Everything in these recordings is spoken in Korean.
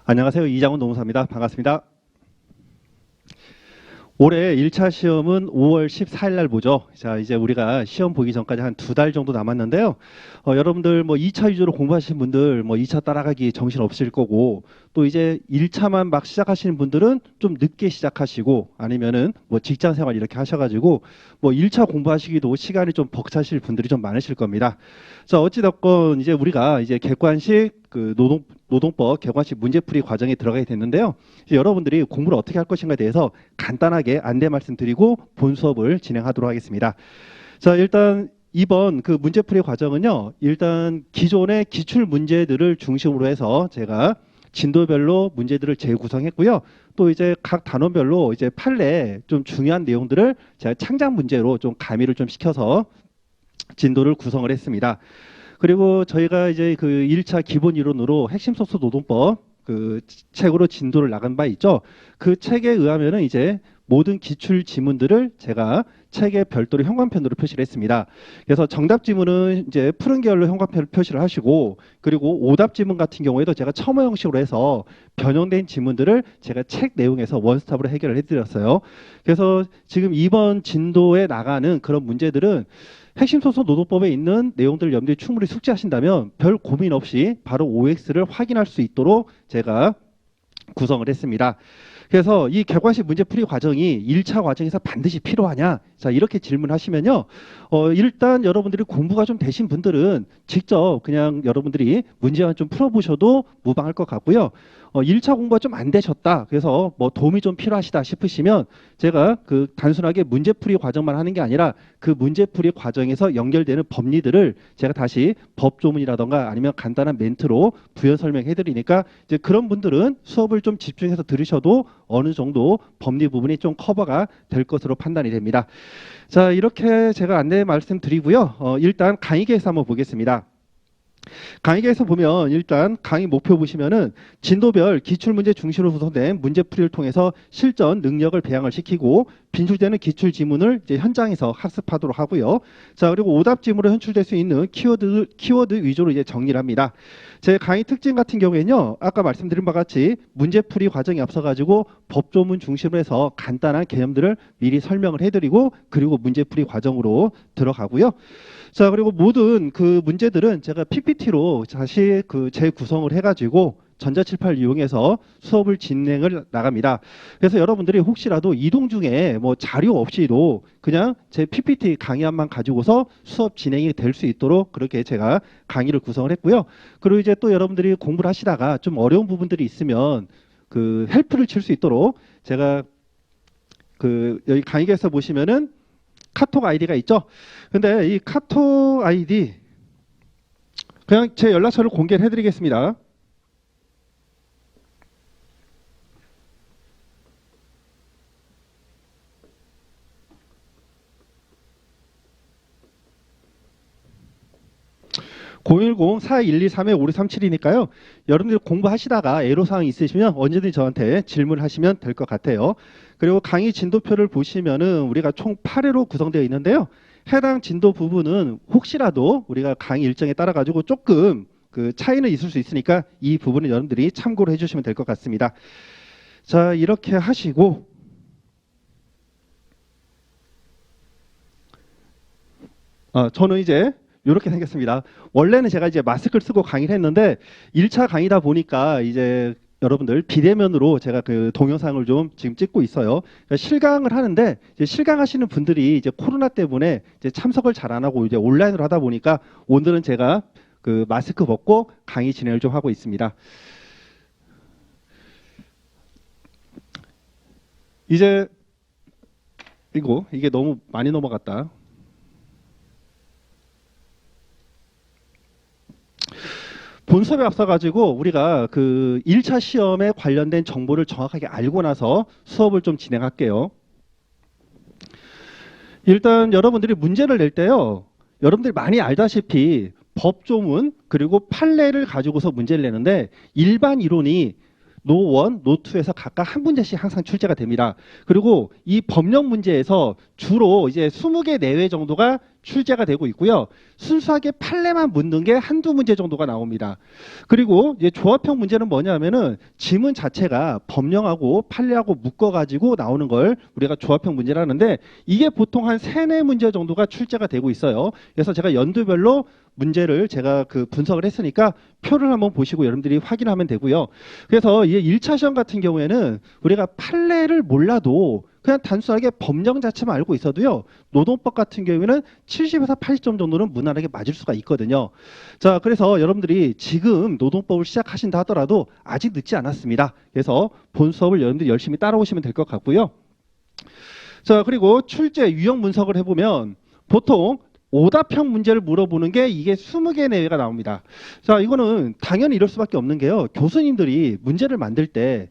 안녕하세요. 이장훈 노무사입니다. 반갑습니다. 올해 1차 시험은 5월 14일 날 보죠. 자, 이제 우리가 시험 보기 전까지 한 2달 정도 남았는데요. 여러분들 뭐 2차 위주로 공부하시는 분들 뭐 2차 따라가기 정신 없을 거고, 또 이제 1차만 막 시작하시는 분들은 좀 늦게 시작하시고, 아니면은 뭐 직장 생활 이렇게 하셔가지고 뭐 1차 공부하시기도 시간이 좀 벅차실 분들이 좀 많으실 겁니다. 자, 어찌됐건 이제 우리가 이제 객관식 노동법 객관식 문제풀이 과정에 들어가게 됐는데요. 이제 여러분들이 공부를 어떻게 할 것인가에 대해서 간단하게 안내 말씀드리고 본 수업을 진행하도록 하겠습니다. 자, 일단 이번 그 문제풀이 과정은요. 일단 기존의 기출 문제들을 중심으로 해서 제가 진도별로 문제들을 재구성했고요. 또 이제 각 단원별로 이제 판례 좀 중요한 내용들을 제가 창작 문제로 좀 가미를 좀 시켜서 진도를 구성을 했습니다. 그리고 저희가 이제 그 1차 기본 이론으로 핵심 소수 노동법 그 책으로 진도를 나간 바 있죠. 그 책에 의하면은 이제 모든 기출 지문들을 제가 책에 별도로 형광펜으로 표시를 했습니다. 그래서 정답 지문은 이제 푸른 계열로 형광펜을 표시를 하시고, 그리고 오답 지문 같은 경우에도 제가 첨화 형식으로 해서 변형된 지문들을 제가 책 내용에서 원스톱으로 해결을 해드렸어요. 그래서 지금 이번 진도에 나가는 그런 문제들은 핵심 소수 노동법에 있는 내용들을 염두에 충분히 숙지하신다면 별 고민 없이 바로 OX를 확인할 수 있도록 제가 구성을 했습니다. 그래서 이 객관식 문제풀이 과정이 1차 과정에서 반드시 필요하냐? 자, 이렇게 질문하시면요. 일단 여러분들이 공부가 좀 되신 분들은 직접 그냥 여러분들이 문제만 좀 풀어보셔도 무방할 것 같고요. 1차 공부가 좀 안 되셨다. 그래서 뭐 도움이 좀 필요하시다 싶으시면 제가 그 단순하게 문제풀이 과정만 하는 게 아니라 그 문제풀이 과정에서 연결되는 법리들을 제가 다시 법조문이라던가 아니면 간단한 멘트로 부연 설명해 드리니까 이제 그런 분들은 수업을 좀 집중해서 들으셔도 어느 정도 법리 부분이 좀 커버가 될 것으로 판단이 됩니다. 자, 이렇게 제가 안내 말씀드리고요. 일단 강의 계획서 한번 보겠습니다. 강의 계획서 보면 일단 강의 목표 보시면은 진도별 기출문제 중심으로 구성된 문제풀이를 통해서 실전 능력을 배양을 시키고, 빈출되는 기출 지문을 이제 현장에서 학습하도록 하고요. 자, 그리고 오답 지문으로 현출될 수 있는 키워드 위주로 이제 정리를 합니다. 제 강의 특징 같은 경우에는요, 아까 말씀드린 바와 같이 문제풀이 과정이 앞서가지고 법조문 중심으로 해서 간단한 개념들을 미리 설명을 해드리고, 그리고 문제풀이 과정으로 들어가고요. 자, 그리고 모든 그 문제들은 제가 PPT로 다시 그 재구성을 해가지고 전자칠판을 이용해서 수업을 진행을 나갑니다. 그래서 여러분들이 혹시라도 이동 중에 뭐 자료 없이도 그냥 제 PPT 강의안만 가지고서 수업 진행이 될 수 있도록 그렇게 제가 강의를 구성을 했고요. 그리고 이제 또 여러분들이 공부를 하시다가 좀 어려운 부분들이 있으면 그 헬프를 칠 수 있도록 제가 그 여기 강의에서 보시면은 카톡 아이디가 있죠. 근데 이 카톡 아이디 그냥 제 연락처를 공개를 해드리겠습니다. (010-4123-5637) 여러분들 공부하시다가 애로사항 있으시면 언제든지 저한테 질문하시면 될 것 같아요. 그리고 강의 진도표를 보시면은 우리가 총 8회로 구성되어 있는데요. 해당 진도 부분은 혹시라도 우리가 강의 일정에 따라 가지고 조금 그 차이는 있을 수 있으니까 이 부분은 여러분들이 참고를 해주시면 될 것 같습니다. 자, 이렇게 하시고 저는 이제 이렇게 생겼습니다. 원래는 제가 이제 마스크를 쓰고 강의를 했는데 1차 강의다 보니까 이제 여러분들 비대면으로 제가 그 동영상을 좀 지금 찍고 있어요. 그러니까 실강을 하는데 이제 실강하시는 분들이 이제 코로나 때문에 이제 참석을 잘 안 하고 이제 온라인으로 하다 보니까 오늘은 제가 그 마스크 벗고 강의 진행을 좀 하고 있습니다. 이제 이게 너무 많이 넘어갔다. 본 수업에 앞서가지고 우리가 그 1차 시험에 관련된 정보를 정확하게 알고 나서 수업을 좀 진행할게요. 일단 여러분들이 문제를 낼 때요. 여러분들이 많이 알다시피 법조문 그리고 판례를 가지고서 문제를 내는데 일반 이론이 노1, 노2에서 각각 한 문제씩 항상 출제가 됩니다. 그리고 이 법령 문제에서 주로 이제 20개 내외 정도가 출제가 되고 있고요. 순수하게 판례만 묻는 게 한두 문제 정도가 나옵니다. 그리고 이제 조합형 문제는 뭐냐면은 지문 자체가 법령하고 판례하고 묶어가지고 나오는 걸 우리가 조합형 문제라는데 이게 보통 한 3-4문제 정도가 출제가 되고 있어요. 그래서 제가 연도별로 문제를 제가 그 분석을 했으니까 표를 한번 보시고 여러분들이 확인하면 되고요. 그래서 이 1차 시험 같은 경우에는 우리가 판례를 몰라도 그냥 단순하게 법령 자체만 알고 있어도요. 노동법 같은 경우에는 70에서 80점 정도는 무난하게 맞을 수가 있거든요. 자, 그래서 여러분들이 지금 노동법을 시작하신다 하더라도 아직 늦지 않았습니다. 그래서 본 수업을 여러분들이 열심히 따라오시면 될 것 같고요. 자, 그리고 출제 유형 분석을 해보면 보통 오답형 문제를 물어보는 게 이게 20개 내외가 나옵니다. 자, 이거는 당연히 이럴 수밖에 없는 게요. 교수님들이 문제를 만들 때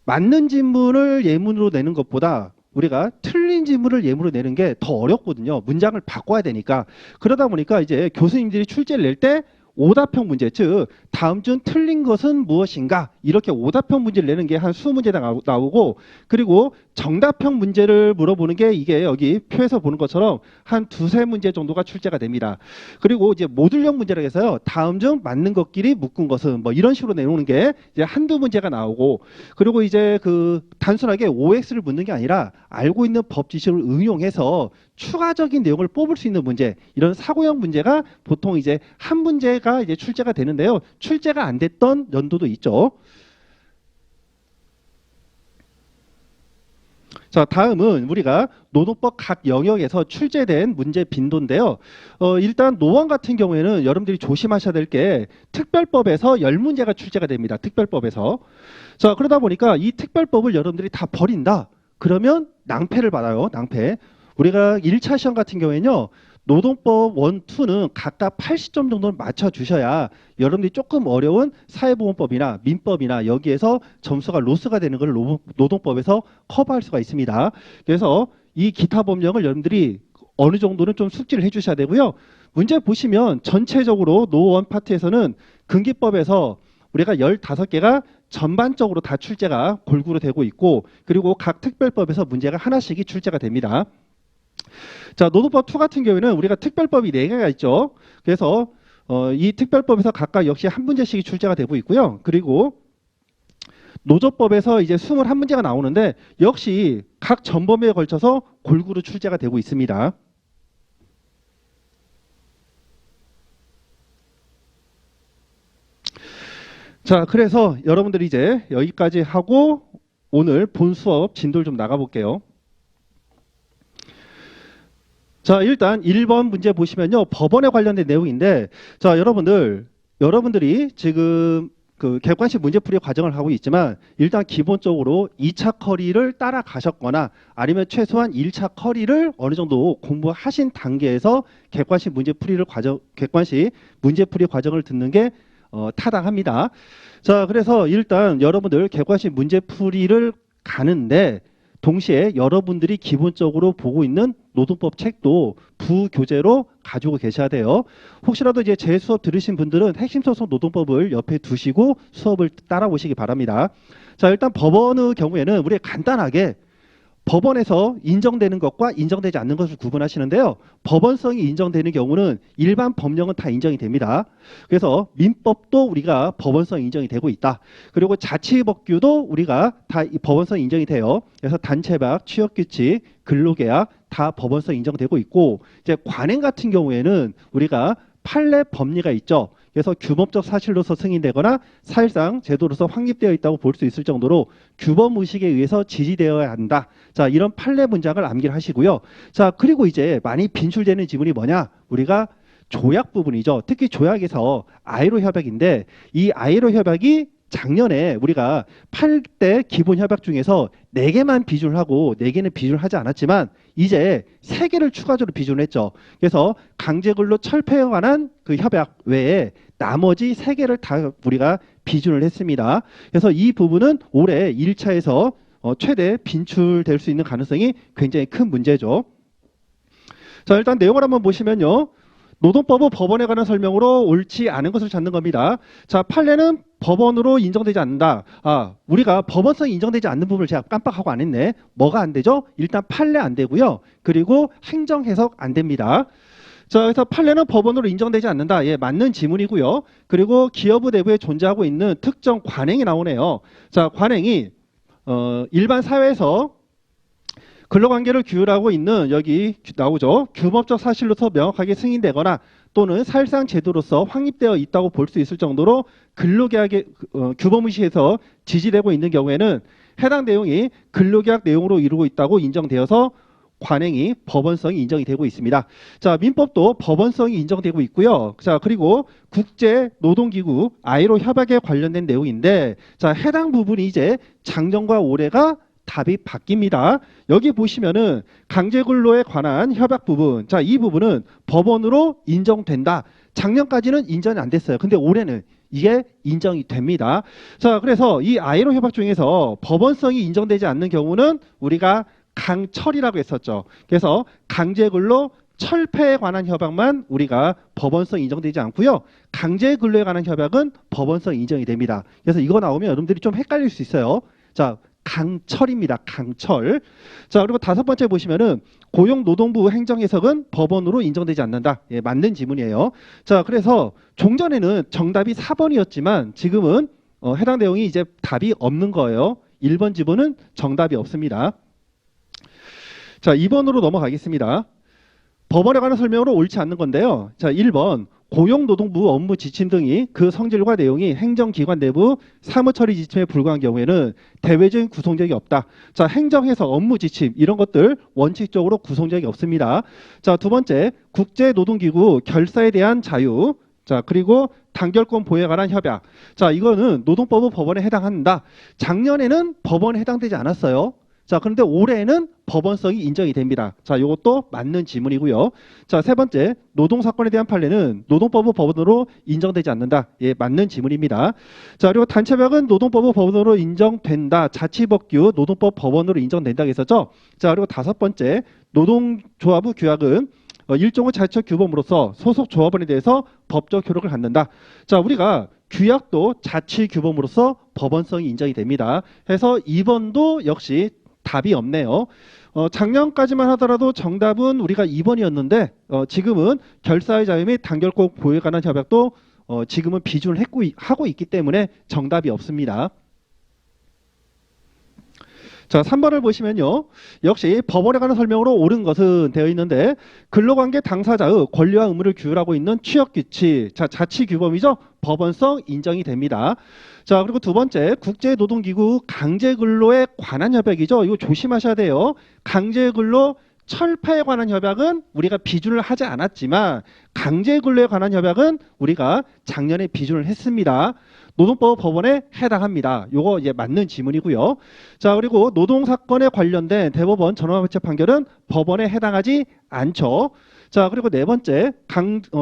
맞는 질문을 예문으로 내는 것보다 우리가 틀린 질문을 예문으로 내는 게 더 어렵거든요. 문장을 바꿔야 되니까. 그러다 보니까 이제 교수님들이 출제를 낼 때 오답형 문제, 즉 다음 중 틀린 것은 무엇인가 이렇게 오답형 문제를 내는 게 한 20문제가 나오고 그리고 정답형 문제를 물어보는 게 이게 여기 표에서 보는 것처럼 한 2-3문제 정도가 출제가 됩니다. 그리고 이제 모듈형 문제라고 해서요. 다음 중 맞는 것끼리 묶은 것은 뭐 이런 식으로 내놓는 게 이제 한두 문제가 나오고 그리고 이제 그 단순하게 OX를 묻는 게 아니라 알고 있는 법 지식을 응용해서 추가적인 내용을 뽑을 수 있는 문제 이런 사고형 문제가 보통 이제 한 문제가 이제 출제가 되는데요. 출제가 안 됐던 연도도 있죠. 자, 다음은 우리가 노동법 각 영역에서 출제된 문제 빈도인데요. 일단 노원 같은 경우에는 여러분들이 조심하셔야 될 게 특별법에서 10문제가 출제가 됩니다. 특별법에서. 자, 그러다 보니까 이 특별법을 여러분들이 다 버린다. 그러면 낭패를 받아요. 낭패. 우리가 1차 시험 같은 경우에는요. 노동법 1, 2는 각각 80점 정도는 맞춰주셔야 여러분들이 조금 어려운 사회보험법이나 민법이나 여기에서 점수가 로스가 되는 걸 노동법에서 커버할 수가 있습니다. 그래서 이 기타 법령을 여러분들이 어느 정도는 좀 숙지를 해주셔야 되고요. 문제 보시면 전체적으로 노원 파트에서는 근기법에서 우리가 15개가 전반적으로 다 출제가 골고루 되고 있고 그리고 각 특별법에서 문제가 하나씩이 출제가 됩니다. 자, 노동법 2 같은 경우에는 우리가 특별법이 4개가 있죠. 그래서 이 특별법에서 각각 역시 한 문제씩이 출제가 되고 있고요. 그리고 노조법에서 이제 21문제가 나오는데 역시 각 전범위에 걸쳐서 골고루 출제가 되고 있습니다. 자, 그래서 여러분들이 이제 여기까지 하고 오늘 본 수업 진도를 좀 나가볼게요. 자, 일단 1번 문제 보시면요. 법원에 관련된 내용인데 자, 여러분들이 지금 그 객관식 문제풀이 과정을 하고 있지만 일단 기본적으로 2차 커리를 따라가셨거나 아니면 최소한 1차 커리를 어느 정도 공부하신 단계에서 객관식 문제풀이 과정을 듣는 게 타당합니다. 자, 그래서 일단 여러분들 객관식 문제풀이를 가는데 동시에 여러분들이 기본적으로 보고 있는 노동법 책도 부교재로 가지고 계셔야 돼요. 혹시라도 이제 제 수업 들으신 분들은 핵심소송 노동법을 옆에 두시고 수업을 따라오시기 바랍니다. 자, 일단 법원의 경우에는 우리가 간단하게 법원에서 인정되는 것과 인정되지 않는 것을 구분하시는데요. 법원성이 인정되는 경우는 일반 법령은 다 인정이 됩니다. 그래서 민법도 우리가 법원성 인정이 되고 있다. 그리고 자치법규도 우리가 다 법원성 인정이 돼요. 그래서 단체법, 취업규칙, 근로계약 다 법원성 인정되고 있고 이제 관행 같은 경우에는 우리가 판례 법리가 있죠. 그래서 규범적 사실로서 승인되거나 사실상 제도로서 확립되어 있다고 볼 수 있을 정도로 규범 의식에 의해서 지지되어야 한다. 자, 이런 판례 문장을 암기를 하시고요. 자, 그리고 이제 많이 빈출되는 지문이 뭐냐? 우리가 조약 부분이죠. 특히 조약에서 아이로 협약인데 이 아이로 협약이 작년에 우리가 8대 기본 협약 중에서 4개만 비준을 하고 4개는 비준을 하지 않았지만 이제 3개를 추가적으로 비준을 했죠. 그래서 강제근로 철폐에 관한 그 협약 외에 나머지 3개를 다 우리가 비준을 했습니다. 그래서 이 부분은 올해 1차에서 최대 빈출될 수 있는 가능성이 굉장히 큰 문제죠. 자, 일단 내용을 한번 보시면요. 노동법은 법원에 관한 설명으로 옳지 않은 것을 찾는 겁니다. 자, 판례는 법원으로 인정되지 않는다. 우리가 법원성이 인정되지 않는 부분을 제가 깜빡하고 안 했네. 뭐가 안 되죠? 일단 판례 안 되고요. 그리고 행정 해석 안 됩니다. 자, 그래서 판례는 법원으로 인정되지 않는다. 예, 맞는 지문이고요. 그리고 기업의 내부에 존재하고 있는 특정 관행이 나오네요. 자, 관행이 일반 사회에서 근로관계를 규율하고 있는 여기 나오죠. 규범적 사실로서 명확하게 승인되거나 또는 사실상 제도로서 확립되어 있다고 볼 수 있을 정도로 근로계약의 규범의식에서 지지되고 있는 경우에는 해당 내용이 근로계약 내용으로 이루고 있다고 인정되어서 관행이 법원성이 인정이 되고 있습니다. 자, 민법도 법원성이 인정되고 있고요. 자, 그리고 국제 노동기구 ILO 협약에 관련된 내용인데, 자, 해당 부분이 이제 작년과 올해가 답이 바뀝니다. 여기 보시면은 강제근로에 관한 협약 부분, 자, 이 부분은 법원으로 인정된다. 작년까지는 인정이 안 됐어요. 근데 올해는 이게 인정이 됩니다. 자, 그래서 이 ILO 협약 중에서 법원성이 인정되지 않는 경우는 우리가 강철이라고 했었죠. 그래서 강제근로 철폐에 관한 협약만 우리가 법원성 인정되지 않고요. 강제근로에 관한 협약은 법원성 인정이 됩니다. 그래서 이거 나오면 여러분들이 좀 헷갈릴 수 있어요. 자, 강철입니다. 강철. 자, 그리고 다섯 번째 보시면은 고용노동부 행정해석은 법원으로 인정되지 않는다. 예, 맞는 지문이에요. 자, 그래서 종전에는 정답이 4번이었지만 지금은 해당 내용이 이제 답이 없는 거예요. 1번 지문은 정답이 없습니다. 자, 2번으로 넘어가겠습니다. 법원에 관한 설명으로 옳지 않는 건데요. 자, 1번 고용노동부 업무 지침 등이 그 성질과 내용이 행정기관 내부 사무처리 지침에 불과한 경우에는 대외적인 구성력이 없다. 자, 행정해석, 업무 지침 이런 것들 원칙적으로 구성력이 없습니다. 자, 두 번째 국제노동기구 결사에 대한 자유. 자, 그리고 단결권 보호에 관한 협약. 자, 이거는 노동법은 법원에 해당한다. 작년에는 법원에 해당되지 않았어요. 자, 그런데 올해는 법원성이 인정이 됩니다. 자, 이것도 맞는 지문이고요. 자, 세 번째, 노동사건에 대한 판례는 노동법은 법원으로 인정되지 않는다. 예, 맞는 지문입니다. 자, 그리고 단체협약은 노동법은 법원으로 인정된다. 자치법규 노동법 법원으로 인정된다고 했었죠. 자, 그리고 다섯 번째, 노동조합의 규약은 일종의 자치적 규범으로서 소속 조합원에 대해서 법적 효력을 갖는다. 자, 우리가 규약도 자치 규범으로서 법원성이 인정이 됩니다. 해서 2번도 역시 답이 없네요. 작년까지만 하더라도 정답은 우리가 2번이었는데 지금은 결사의 자유 및 단결권 보호에 관한 협약도 지금은 비준을 하고 있기 때문에 정답이 없습니다. 자, 3번을 보시면요. 역시 법원에 관한 설명으로 옳은 것은 되어 있는데 근로관계 당사자의 권리와 의무를 규율하고 있는 취업규칙, 자, 자치규범이죠. 법원성 인정이 됩니다. 자, 그리고 두 번째 국제노동기구 강제근로에 관한 협약이죠. 이거 조심하셔야 돼요. 강제근로 철폐에 관한 협약은 우리가 비준을 하지 않았지만 강제근로에 관한 협약은 우리가 작년에 비준을 했습니다. 노동법 법원에 해당합니다. 요거 이제 맞는 지문이고요. 자, 그리고 노동사건에 관련된 대법원 전원합의체 판결은 법원에 해당하지 않죠. 자, 그리고 네 번째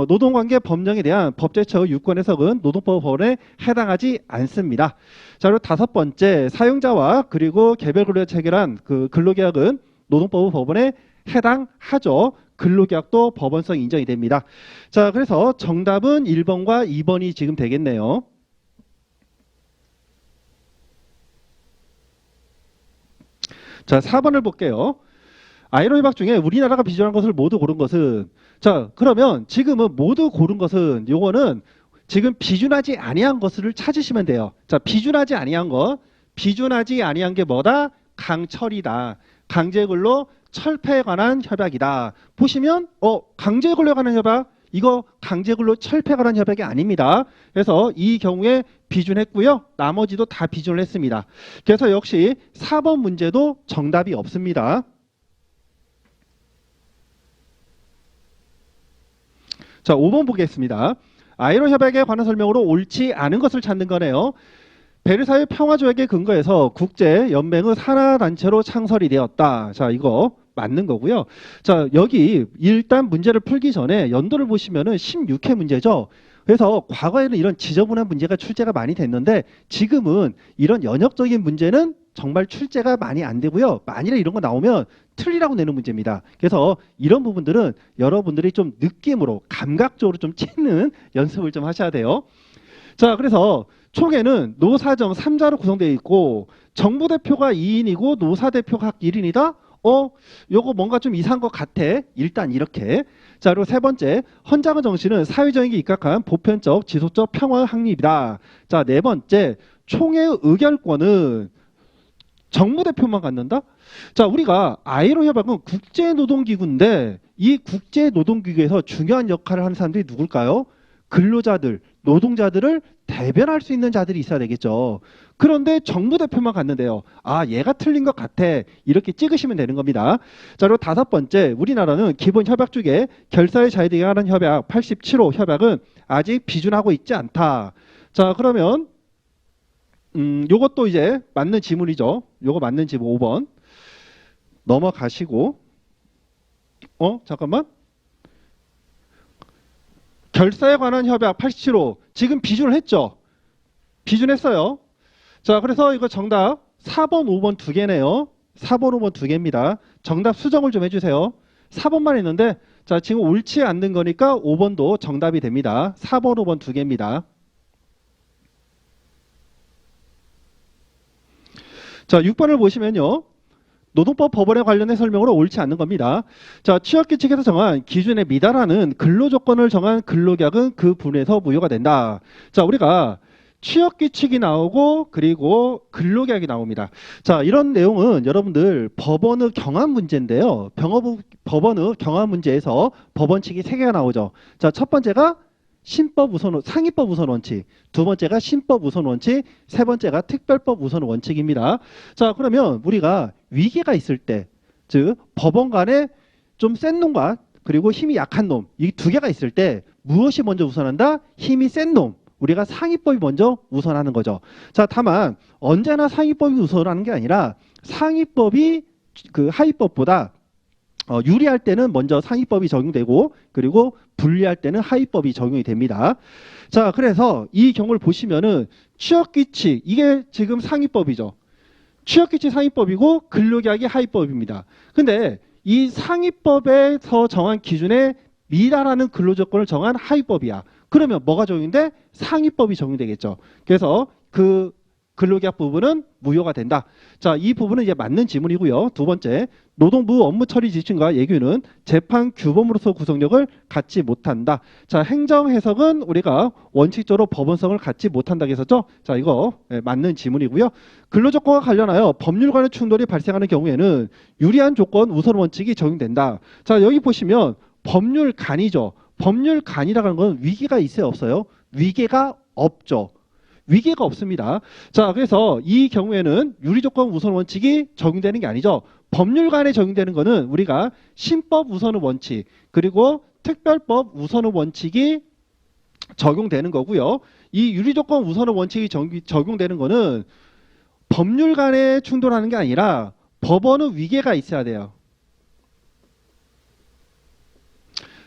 노동관계 법령에 대한 법제처의 유권 해석은 노동법 법원에 해당하지 않습니다. 자, 그리고 다섯 번째 사용자와 그리고 개별 근로에 체결한 그 근로계약은 노동법 법원에 해당하죠. 근로계약도 법원성 인정이 됩니다. 자, 그래서 정답은 1번과 2번이 지금 되겠네요. 자, 4번을 볼게요. ILO 협약 중에 우리나라가 비준한 것을 모두 고른 것은, 자, 그러면 지금은 모두 고른 것은 요거는 지금 비준하지 아니한 것을 찾으시면 돼요. 자, 비준하지 아니한 게 뭐다? 강철이다. 강제근로 철폐에 관한 협약이다. 보시면 강제근로에 관한 협약, 이거 강제근로 철폐에 관한 협약이 아닙니다. 그래서 이 경우에 비준했고요. 나머지도 다 비준을 했습니다. 그래서 역시 4번 문제도 정답이 없습니다. 자, 5번 보겠습니다. ILO 협약에 관한 설명으로 옳지 않은 것을 찾는 거네요. 베르사유 평화조약에 근거해서 국제연맹의 산하단체로 창설이 되었다. 자, 이거 맞는 거고요. 자, 여기 일단 문제를 풀기 전에 연도를 보시면은 16회 문제죠. 그래서 과거에는 이런 지저분한 문제가 출제가 많이 됐는데 지금은 이런 연역적인 문제는 정말 출제가 많이 안 되고요. 만일에 이런 거 나오면 틀리라고 내는 문제입니다. 그래서 이런 부분들은 여러분들이 좀 느낌으로 감각적으로 좀 찾는 연습을 좀 하셔야 돼요. 자, 그래서 총회는 노사정 3자로 구성되어 있고 정부 대표가 2인이고 노사 대표가 각 1인이다. 요거 뭔가 좀 이상한 것 같아. 일단 이렇게. 자, 그리고 세 번째, 헌장의 정신은 사회정의에 입각한 보편적, 지속적 평화 확립이다. 자, 네 번째, 총회의 의결권은 정부 대표만 갖는다? 자, 우리가 아이로 협약은 국제노동기구인데 이 국제노동기구에서 중요한 역할을 하는 사람들이 누굴까요? 근로자들, 노동자들을 대변할 수 있는 자들이 있어야 되겠죠. 그런데 정부 대표만 갖는데요. 아, 얘가 틀린 것 같아. 이렇게 찍으시면 되는 겁니다. 자, 그리고 다섯 번째, 우리나라는 기본 협약 중에 결사의 자유되게 하는 협약 87호 협약은 아직 비준하고 있지 않다. 자, 그러면 요것도 이제 맞는 지문이죠. 요거 맞는 지문 5번. 넘어가시고 잠깐만. 결사에 관한 협약 87호 지금 비준을 했죠. 비준했어요. 자, 그래서 이거 정답 4번, 5번 두 개네요. 4번, 5번 두 개입니다. 정답 수정을 좀 해주세요. 4번만 했는데 자, 지금 옳지 않는 거니까 5번도 정답이 됩니다. 4번, 5번 두 개입니다. 자, 6번을 보시면요. 노동법 법원에 관련된 설명으로 옳지 않는 겁니다. 자, 취업규칙에서 정한 기준에 미달하는 근로조건을 정한 근로계약은 그 분에서 무효가 된다. 자, 우리가 취업규칙이 나오고 그리고 근로계약이 나옵니다. 자, 이런 내용은 여러분들 법원의 경합 문제인데요. 법원의 경합 문제에서 법원 측이 3개가 나오죠. 자, 첫 번째가 신법 우선, 상위법 우선 원칙, 두 번째가 신법 우선 원칙, 세 번째가 특별법 우선 원칙입니다. 자, 그러면 우리가 위계가 있을 때, 즉 법원 간에 좀 센 놈과 그리고 힘이 약한 놈, 이 두 개가 있을 때 무엇이 먼저 우선한다? 힘이 센 놈, 우리가 상위법이 먼저 우선하는 거죠. 자, 다만 언제나 상위법이 우선하는 게 아니라 상위법이 그 하위법보다 유리할 때는 먼저 상위법이 적용되고 그리고 불리할 때는 하위법이 적용이 됩니다. 자, 그래서 이 경우를 보시면은 취업규칙 이게 지금 상위법이죠. 취업규칙 상위법이고 근로계약이 하위법입니다. 근데 이 상위법에서 정한 기준에 미달하는 근로조건을 정한 하위법이야. 그러면 뭐가 적용돼? 상위법이 적용되겠죠. 그래서 그 근로계약 부분은 무효가 된다. 자, 이 부분은 이제 맞는 지문이고요. 두 번째, 노동부 업무 처리 지침과 예규는 재판 규범으로서 구속력을 갖지 못한다. 자, 행정 해석은 우리가 원칙적으로 법원성을 갖지 못한다고 했었죠. 자, 이거 맞는 지문이고요. 근로조건과 관련하여 법률 간의 충돌이 발생하는 경우에는 유리한 조건 우선 원칙이 적용된다. 자, 여기 보시면 법률 간이죠. 법률 간이라는 건 위계가 있어요, 없어요? 위계가 없죠. 위계가 없습니다. 자, 그래서 이 경우에는 유리조건 우선 원칙이 적용되는 게 아니죠. 법률간에 적용되는 거는 우리가 신법 우선의 원칙 그리고 특별법 우선의 원칙이 적용되는 거고요. 이 유리조건 우선의 원칙이 적용되는 거는 법률간에 충돌하는 게 아니라 법원의 위계가 있어야 돼요.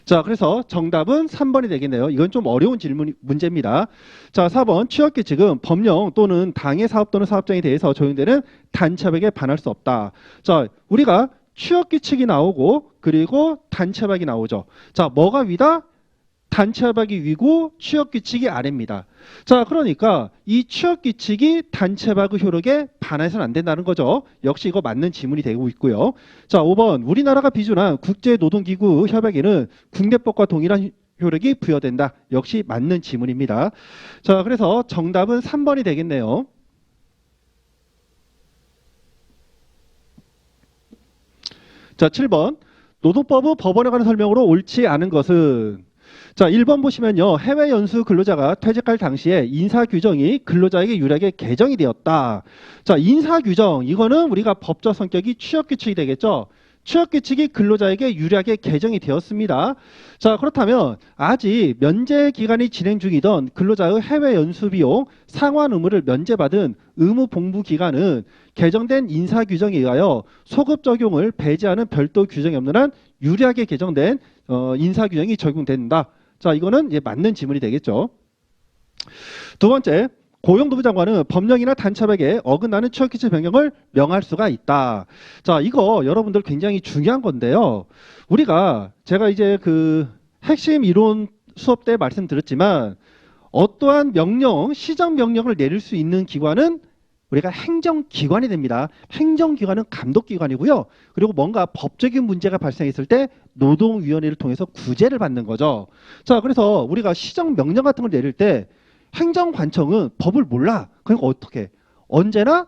자, 그래서 정답은 3번이 되겠네요. 이건 좀 어려운 문제입니다. 자, 4번 취업규칙은 법령 또는 당의 사업 또는 사업장에 대해서 적용되는 단체협약에 반할 수 없다. 자, 우리가 취업규칙이 나오고 그리고 단체협약이 나오죠. 자, 뭐가 위다? 단체협약이 위고 취업규칙이 아래입니다. 자, 그러니까 이 취업규칙이 단체협약의 효력에 반해서는 안 된다는 거죠. 역시 이거 맞는 지문이 되고 있고요. 자, 5번 우리나라가 비준한 국제노동기구 협약에는 국내법과 동일한 효력이 부여된다. 역시 맞는 지문입니다. 자, 그래서 정답은 3번이 되겠네요. 자, 7번 노동법의 법원에 관한 설명으로 옳지 않은 것은 자, 1번 보시면요. 해외 연수 근로자가 퇴직할 당시에 인사 규정이 근로자에게 유리하게 개정이 되었다. 자, 인사 규정 이거는 우리가 법적 성격이 취업 규칙이 되겠죠. 취업 규칙이 근로자에게 유리하게 개정이 되었습니다. 자, 그렇다면 아직 면제 기간이 진행 중이던 근로자의 해외 연수 비용 상환 의무를 면제받은 의무 복무 기간은 개정된 인사 규정에 의하여 소급 적용을 배제하는 별도 규정이 없는 한 유리하게 개정된 인사 규정이 적용된다. 자, 이거는 이제 맞는 지문이 되겠죠. 두 번째, 고용노동부 장관은 법령이나 단체법에 어긋나는 취업규칙 변경을 명할 수가 있다. 자, 이거 여러분들 굉장히 중요한 건데요. 제가 이제 그 핵심 이론 수업 때 말씀드렸지만 어떠한 명령, 시정 명령을 내릴 수 있는 기관은 우리가 행정기관이 됩니다. 행정기관은 감독기관이고요. 그리고 뭔가 법적인 문제가 발생했을 때 노동위원회를 통해서 구제를 받는 거죠. 자, 그래서 우리가 시정명령 같은 걸 내릴 때 행정관청은 법을 몰라. 그러니까 어떻게? 언제란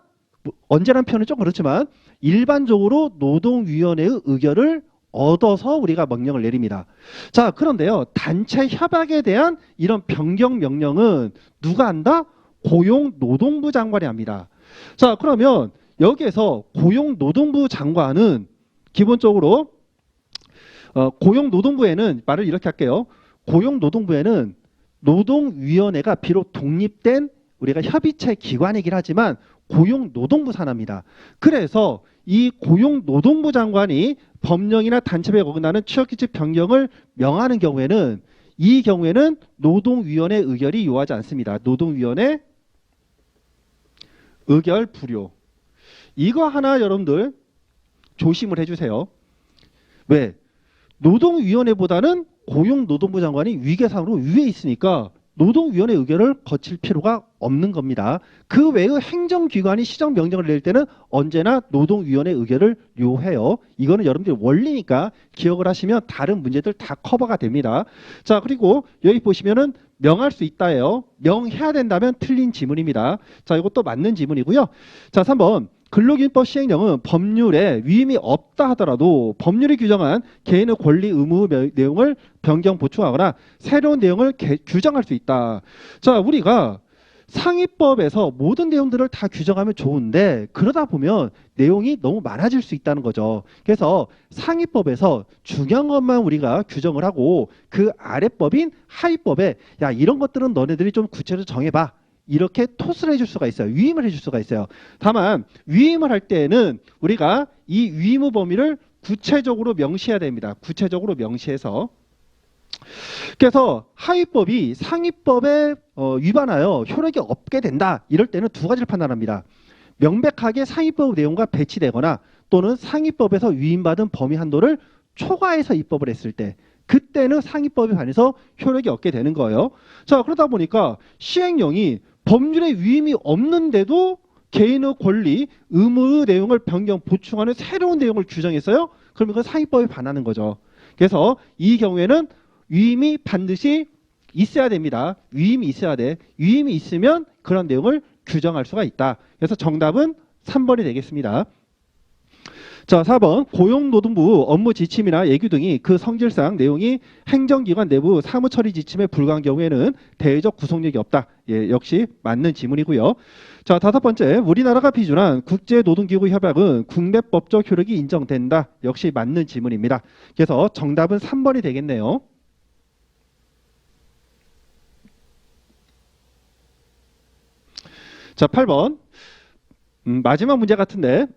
표현은 좀 그렇지만 일반적으로 노동위원회의 의결을 얻어서 우리가 명령을 내립니다. 자, 그런데요. 단체 협약에 대한 이런 변경 명령은 누가 한다? 고용노동부 장관이 합니다. 자, 그러면 여기에서 고용노동부 장관은 기본적으로 고용노동부에는 말을 이렇게 할게요. 고용노동부에는 노동위원회가 비록 독립된 우리가 협의체 기관이긴 하지만 고용노동부 산하입니다. 그래서 이 고용노동부 장관이 법령이나 단체법에 어긋나는 취업규칙 변경을 명하는 경우에는 이 경우에는 노동위원회 의결이 요하지 않습니다. 노동위원회 의결 불요. 이거 하나 여러분들 조심을 해주세요. 왜? 노동위원회보다는 고용노동부 장관이 위계상으로 위에 있으니까 노동위원회 의결을 거칠 필요가 없는 겁니다. 그 외의 행정기관이 시정명령을 낼 때는 언제나 노동위원회 의결을 요해요. 이거는 여러분들 원리니까 기억을 하시면 다른 문제들 다 커버가 됩니다. 자, 그리고 여기 보시면은 명할 수 있다예요. 명해야 된다면 틀린 지문입니다. 자, 이것도 맞는 지문이고요. 자, 3번. 근로기준법 시행령은 법률에 위임이 없다 하더라도 법률이 규정한 개인의 권리 의무 내용을 변경 보충하거나 새로운 내용을 규정할 수 있다. 자, 우리가 상위법에서 모든 내용들을 다 규정하면 좋은데 그러다 보면 내용이 너무 많아질 수 있다는 거죠. 그래서 상위법에서 중요한 것만 우리가 규정을 하고 그 아랫법인 하위법에 야, 이런 것들은 너네들이 좀 구체적으로 정해봐. 이렇게 토스를 해줄 수가 있어요. 위임을 해줄 수가 있어요. 다만 위임을 할 때에는 우리가 이 위임의 범위를 구체적으로 명시해야 됩니다. 구체적으로 명시해서. 그래서 하위법이 상위법에 위반하여 효력이 없게 된다. 이럴 때는 두 가지를 판단합니다. 명백하게 상위법 내용과 배치되거나 또는 상위법에서 위임받은 범위 한도를 초과해서 입법을 했을 때 그때는 상위법에 반해서 효력이 없게 되는 거예요. 자, 그러다 보니까 시행령이 법률에 위임이 없는데도 개인의 권리, 의무의 내용을 변경, 보충하는 새로운 내용을 규정했어요. 그러면 그건 상위법에 반하는 거죠. 그래서 이 경우에는 위임이 반드시 있어야 됩니다. 위임이 있어야 돼. 위임이 있으면 그런 내용을 규정할 수가 있다. 그래서 정답은 3번이 되겠습니다. 자, 4번 고용노동부 업무 지침이나 예규 등이 그 성질상 내용이 행정기관 내부 사무처리 지침에 불과한 경우에는 대외적 구속력이 없다. 예, 역시 맞는 지문이고요. 자, 5번째 우리나라가批准한 국제노동기구 협약은 국내법적 효력이 인정된다. 역시 맞는 지문입니다. 그래서 정답은 3번이 되겠네요. 자, 8번 마지막 문제 같은데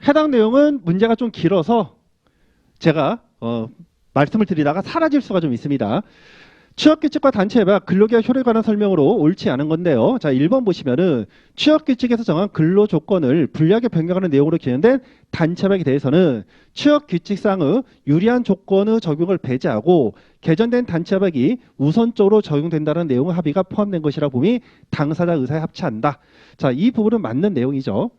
해당 내용은 문제가 좀 길어서 제가 말씀을 드리다가 사라질 수가 좀 있습니다. 취업규칙과 단체협약 근로계약 효력에 관한 설명으로 옳지 않은 건데요. 자, 1번 보시면은 취업규칙에서 정한 근로조건을 불리하게 변경하는 내용으로 개정된 단체협약에 대해서는 취업규칙상의 유리한 조건의 적용을 배제하고 개정된 단체협약이 우선적으로 적용된다는 내용의 합의가 포함된 것이라 봄이 당사자 의사에 합치한다. 자, 이 부분은 맞는 내용이죠.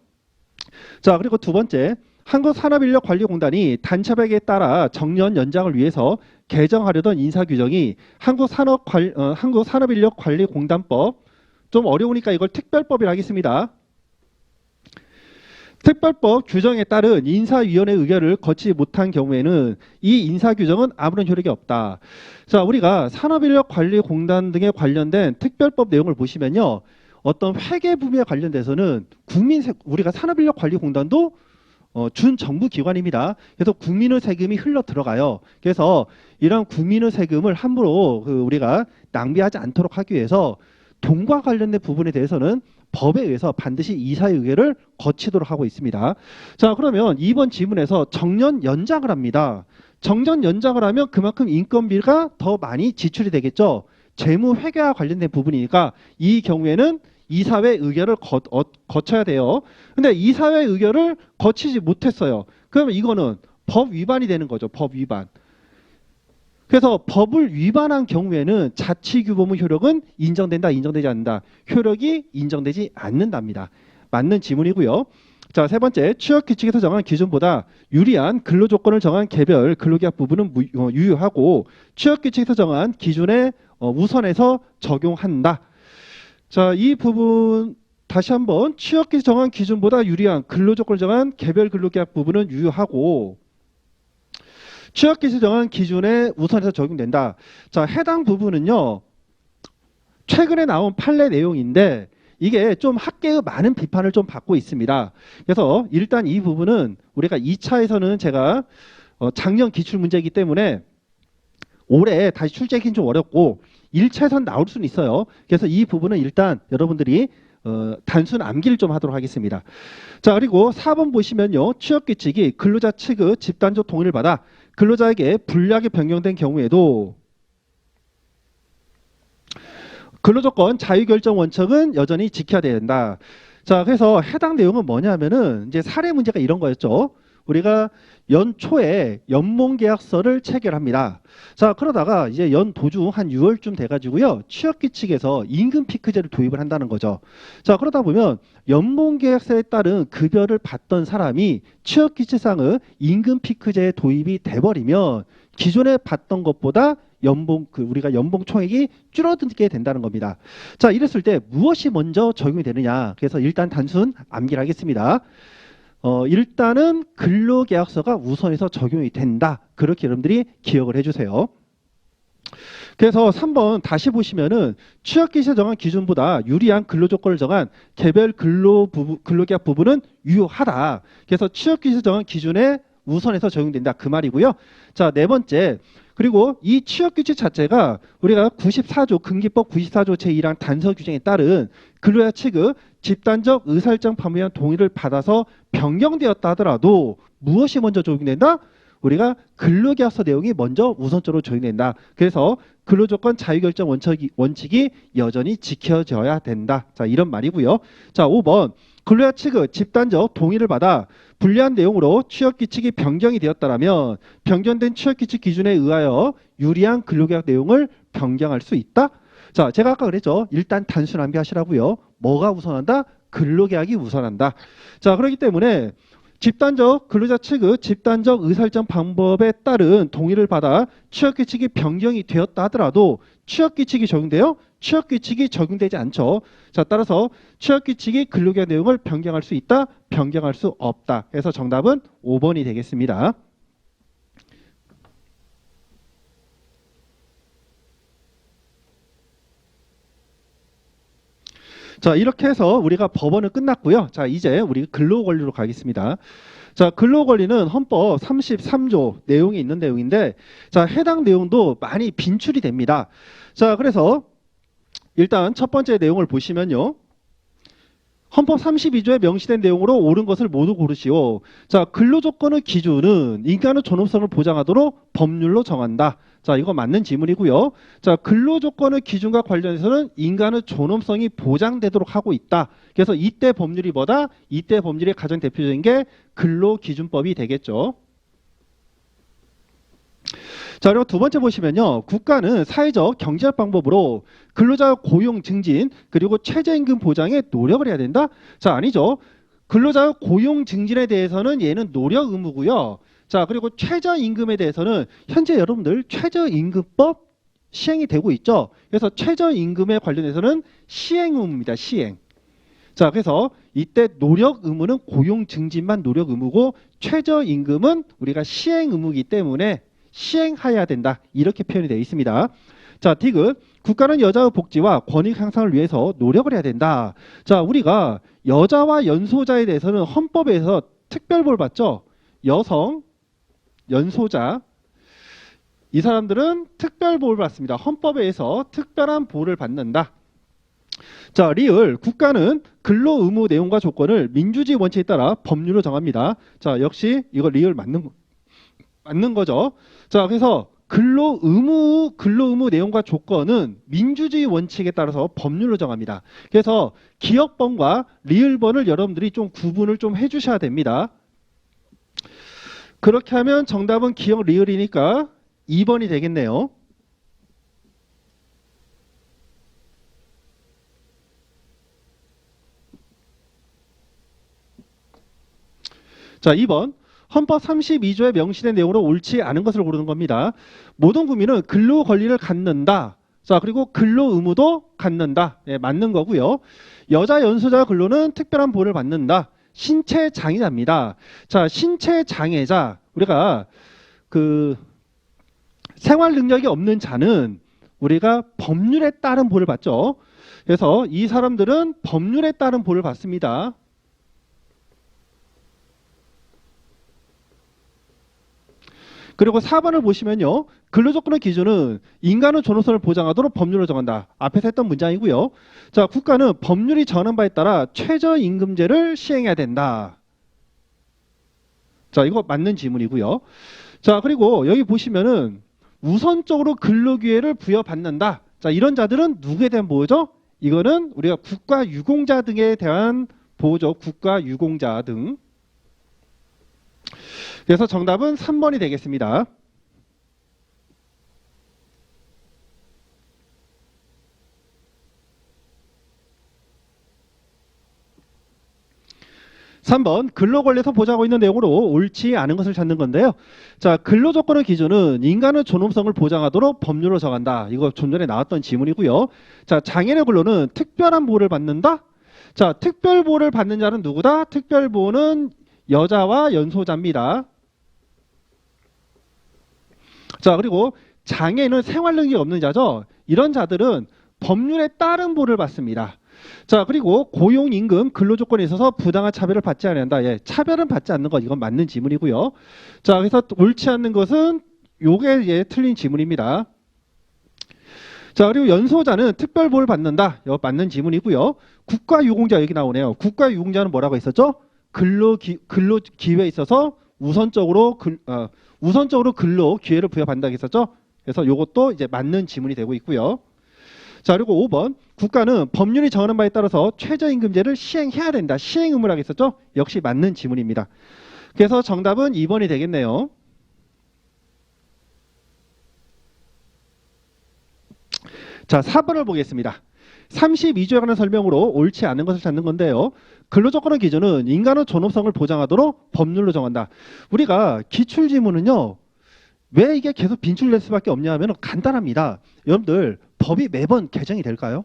자, 그리고 두 번째 한국산업인력관리공단이 단체협약에 따라 정년 연장을 위해서 개정하려던 인사규정이 한국산업인력관리공단법 좀 어려우니까 이걸 특별법이라 하겠습니다. 특별법 규정에 따른 인사위원회 의결을 거치지 못한 경우에는 이 인사규정은 아무런 효력이 없다. 자, 우리가 산업인력관리공단 등에 관련된 특별법 내용을 보시면요. 어떤 회계 부분에 관련돼서는 우리가 산업인력관리공단도 준정부 기관입니다. 그래서 국민의 세금이 흘러 들어가요. 그래서 이런 국민의 세금을 함부로 우리가 낭비하지 않도록 하기 위해서 돈과 관련된 부분에 대해서는 법에 의해서 반드시 이사의 의결을 거치도록 하고 있습니다. 자, 그러면 이번 지문에서 정년 연장을 합니다. 정년 연장을 하면 그만큼 인건비가 더 많이 지출이 되겠죠. 재무 회계와 관련된 부분이니까 이 경우에는 이사회 의결을 거쳐야 돼요. 근데 이사회 의결을 거치지 못했어요. 그러면 이거는 법 위반이 되는 거죠. 법 위반. 그래서 법을 위반한 경우에는 자치규범의 효력은 인정된다, 인정되지 않는다. 효력이 인정되지 않는답니다. 맞는 지문이고요. 자, 세 번째, 취업규칙에서 정한 기준보다 유리한 근로조건을 정한 개별 근로계약 부분은 유효하고 취업규칙에서 정한 기준에 우선해서 적용한다. 자, 이 부분 다시 한번 취업규칙 정한 기준보다 유리한 근로조건을 정한 개별 근로계약 부분은 유효하고 취업규칙 정한 기준에 우선해서 적용된다. 자, 해당 부분은요. 최근에 나온 판례 내용인데 이게 좀 학계의 많은 비판을 좀 받고 있습니다. 그래서 일단 이 부분은 우리가 2차에서는 제가 작년 기출 문제이기 때문에 올해 다시 출제하기는 좀 어렵고 1차에서는 나올 수는 있어요. 그래서 이 부분은 일단 여러분들이 단순 암기를 좀 하도록 하겠습니다. 자, 그리고 4번 보시면요. 취업규칙이 근로자 측의 집단적 동의를 받아 근로자에게 불리하게 변경된 경우에도 근로조건 자유결정 원칙은 여전히 지켜야 된다. 자, 그래서 해당 내용은 뭐냐면은 이제 사례 문제가 이런 거였죠. 우리가 연초에 연봉계약서를 체결합니다. 자, 그러다가 이제 연 도중 한 6월쯤 돼가지고요. 취업규칙에서 임금 피크제를 도입을 한다는 거죠. 자, 그러다 보면 연봉계약서에 따른 급여를 받던 사람이 취업규칙상의 임금 피크제에 도입이 돼버리면 기존에 받던 것보다 우리가 연봉 총액이 줄어들게 된다는 겁니다. 자, 이랬을 때 무엇이 먼저 적용이 되느냐? 그래서 일단 단순 암기를 하겠습니다. 일단은 근로계약서가 우선해서 적용이 된다. 그렇게 여러분들이 기억을 해주세요. 그래서 3번 다시 보시면은 취업규칙에 정한 기준보다 유리한 근로조건을 정한 개별 근로계약 부분은 유효하다. 그래서 취업규칙에 정한 기준에 우선해서 적용된다. 그 말이고요. 자, 네 번째. 그리고 이 취업규칙 자체가 우리가 94조 근기법 94조 제1항 단서 규정에 따른 근로자 측의 집단적 의사일정 판매 위한 동의를 받아서 변경되었다 하더라도 무엇이 먼저 적용된다? 우리가 근로계약서 내용이 먼저 우선적으로 적용된다. 그래서 근로조건 자유결정 원칙이 여전히 지켜져야 된다. 자, 이런 말이고요. 자, 5번. 근로자 측의 집단적 동의를 받아 불리한 내용으로 취업규칙이 변경이 되었다면 변경된 취업규칙 기준에 의하여 유리한 근로계약 내용을 변경할 수 있다. 자, 제가 아까 그랬죠. 일단 단순 암기하시라고요. 뭐가 우선한다? 근로계약이 우선한다. 자, 그렇기 때문에 근로자 측의 집단적 의사일정 방법에 따른 동의를 받아 취업규칙이 변경이 되었다 하더라도 취업규칙이 적용돼요? 취업규칙이 적용되지 않죠. 자, 따라서 취업규칙이 근로계약 내용을 변경할 수 있다? 변경할 수 없다. 그래서 정답은 5번이 되겠습니다. 자, 이렇게 해서 우리가 법원은 끝났고요. 자, 이제 우리 근로권리로 가겠습니다. 자, 근로권리는 헌법 33조 내용이 있는 내용인데, 자, 해당 내용도 많이 빈출이 됩니다. 자, 그래서 일단 첫 번째 내용을 보시면요. 헌법 32조에 명시된 내용으로 옳은 것을 모두 고르시오. 자, 근로조건의 기준은 인간의 존엄성을 보장하도록 법률로 정한다. 자, 이거 맞는 지문이고요. 자, 근로조건의 기준과 관련해서는 인간의 존엄성이 보장되도록 하고 있다. 그래서 이때 법률이 뭐다? 이때 법률의 가장 대표적인 게 근로기준법이 되겠죠. 자, 그리고 두 번째 보시면요. 국가는 사회적 경제적 방법으로 근로자 고용 증진 그리고 최저임금 보장에 노력을 해야 된다? 자, 아니죠. 근로자 고용 증진에 대해서는 얘는 노력 의무고요. 자, 그리고 최저임금에 대해서는 현재 여러분들 최저임금법 시행이 되고 있죠. 그래서 최저임금에 관련해서는 시행 의무입니다. 시행. 자, 그래서 이때 노력 의무는 고용 증진만 노력 의무고 최저임금은 우리가 시행 의무이기 때문에 시행해야 된다. 이렇게 표현이 되어 있습니다. 자, 디귿. 국가는 여자의 복지와 권익 향상을 위해서 노력을 해야 된다. 자, 우리가 여자와 연소자에 대해서는 헌법에서 특별보호를 받죠. 여성, 연소자. 이 사람들은 특별보호를 받습니다. 헌법에 의해서 특별한 보호를 받는다. 자, 리을. 국가는 근로 의무 내용과 조건을 민주주의 원칙에 따라 법률로 정합니다. 자, 역시 이거 리을 맞는 거죠. 자, 그래서 근로 의무 내용과 조건은 민주주의 원칙에 따라서 법률로 정합니다. 그래서 기억번과 리을번을 여러분들이 좀 구분을 좀 해주셔야 됩니다. 그렇게 하면 정답은 기억 리을이니까 2번이 되겠네요. 자, 2번. 헌법 32조에 명시된 내용으로 옳지 않은 것을 고르는 겁니다. 모든 국민은 근로 권리를 갖는다. 자, 그리고 근로 의무도 갖는다. 예, 맞는 거고요. 여자 연소자 근로는 특별한 보호를 받는다. 신체 장애자입니다. 자, 신체 장애자. 우리가 그 생활 능력이 없는 자는 우리가 법률에 따른 보호를 받죠. 그래서 이 사람들은 법률에 따른 보호를 받습니다. 그리고 4번을 보시면요. 근로조건의 기준은 인간의 존엄성을 보장하도록 법률로 정한다. 앞에서 했던 문장이고요. 자, 국가는 법률이 정한 바에 따라 최저임금제를 시행해야 된다. 자, 이거 맞는 지문이고요. 자, 그리고 여기 보시면은 우선적으로 근로기회를 부여받는다. 자, 이런 자들은 누구에 대한 보호죠? 이거는 우리가 국가유공자 등에 대한 보호죠. 국가유공자 등. 그래서 정답은 3번이 되겠습니다. (3번) 근로권리에서 보장하고 있는 내용으로 옳지 않은 것을 찾는 건데요. 자, 근로조건의 기준은 인간의 존엄성을 보장하도록 법률로 정한다. 이거 좀 전에 나왔던 지문이고요. 자, 장애인의 근로는 특별한 보호를 받는다. 자, 특별보호를 받는 자는 누구다? 특별보호는 여자와 연소자입니다. 자, 그리고 장애인은 생활능력이 없는 자죠. 이런 자들은 법률에 따른 보호를 받습니다. 자, 그리고 고용임금 근로조건에 있어서 부당한 차별을 받지 않는다. 예, 차별은 받지 않는 것, 이건 맞는 지문이고요. 자, 그래서 옳지 않는 것은 요게 예, 틀린 지문입니다. 자, 그리고 연소자는 특별보호를 받는다. 이거 맞는 지문이고요. 국가유공자 여기 나오네요. 국가유공자는 뭐라고 했었죠? 근로기회에 있어서 우선적으로 근로 기회를 부여받는다고 했었죠. 그래서 이것도 이제 맞는 지문이 되고 있고요. 자, 그리고 5번. 국가는 법률이 정하는 바에 따라서 최저임금제를 시행해야 된다. 시행 의무라고 했었죠. 역시 맞는 지문입니다. 그래서 정답은 2번이 되겠네요. 자, 4번을 보겠습니다. 32조에 관한 설명으로 옳지 않은 것을 찾는 건데요. 근로조건의 기준은 인간의 존엄성을 보장하도록 법률로 정한다. 우리가 기출지문은요. 왜 이게 계속 빈출될 수밖에 없냐 하면 간단합니다. 여러분들 법이 매번 개정이 될까요?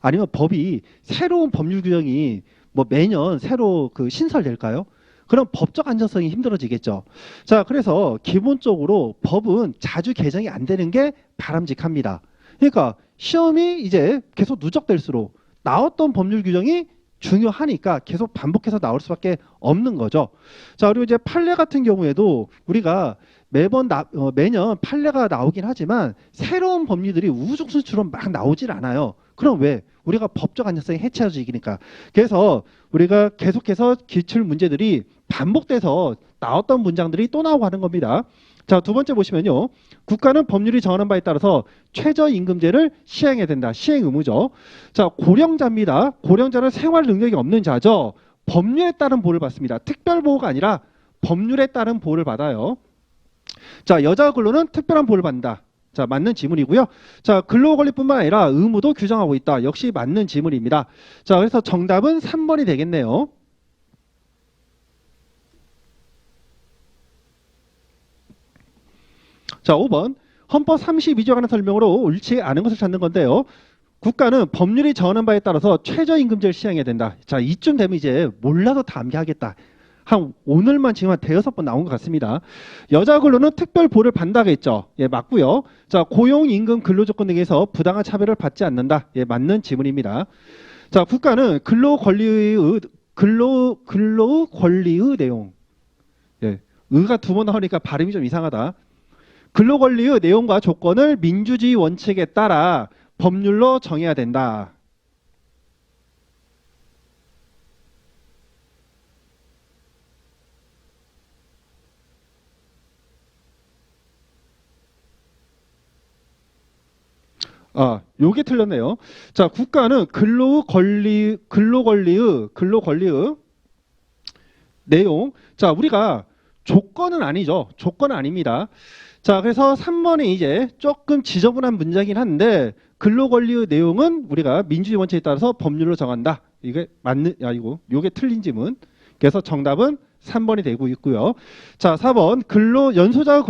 아니면 법이 새로운 법률 규정이 뭐 매년 새로 그 신설될까요? 그럼 법적 안정성이 힘들어지겠죠. 자, 그래서 기본적으로 법은 자주 개정이 안 되는 게 바람직합니다. 그러니까 시험이 이제 계속 누적될수록 나왔던 법률 규정이 중요하니까 계속 반복해서 나올 수밖에 없는 거죠. 자, 그리고 이제 판례 같은 경우에도 우리가 매년 판례가 나오긴 하지만 새로운 법률들이 우후죽순처럼 막 나오질 않아요. 그럼 왜? 우리가 법적 안정성이 해쳐지니까. 그래서 우리가 계속해서 기출 문제들이 반복돼서 나왔던 문장들이 또 나오고 하는 겁니다. 자, 두 번째 보시면요. 국가는 법률이 정하는 바에 따라서 최저임금제를 시행해야 된다. 시행 의무죠. 자, 고령자입니다. 고령자는 생활 능력이 없는 자죠. 법률에 따른 보호를 받습니다. 특별보호가 아니라 법률에 따른 보호를 받아요. 자, 여자 근로는 특별한 보호를 받는다. 자, 맞는 지문이고요. 자, 근로권리뿐만 아니라 의무도 규정하고 있다. 역시 맞는 지문입니다. 자, 그래서 정답은 3번이 되겠네요. 자, 5번. 헌법 32조에 관한 설명으로 옳지 않은 것을 찾는 건데요. 국가는 법률이 정하는 바에 따라서 최저임금제를 시행해야 된다. 자, 이쯤 되면 이제 몰라도 다 암기하겠다. 오늘만 지금 한 대여섯 번 나온 것 같습니다. 여자 근로는 특별 보호를 받는다겠죠. 예, 맞고요. 자, 고용, 임금, 근로조건 등에서 부당한 차별을 받지 않는다. 예, 맞는 지문입니다. 자, 국가는 근로 권리의 내용. 예, 의가 두 번 나오니까 발음이 좀 이상하다. 근로 권리의 내용과 조건을 민주주의 원칙에 따라 법률로 정해야 된다. 요게 틀렸네요. 자, 국가는 근로권리의 내용. 자, 우리가 조건은 아니죠. 조건은 아닙니다. 자, 그래서 3번이 이제 조금 지저분한 문장이긴 한데 근로권리의 내용은 우리가 민주주의 원칙에 따라서 법률로 정한다. 이게 요게 틀린 지문. 그래서 정답은 3번이 되고 있고요. 자, 4번 연소자의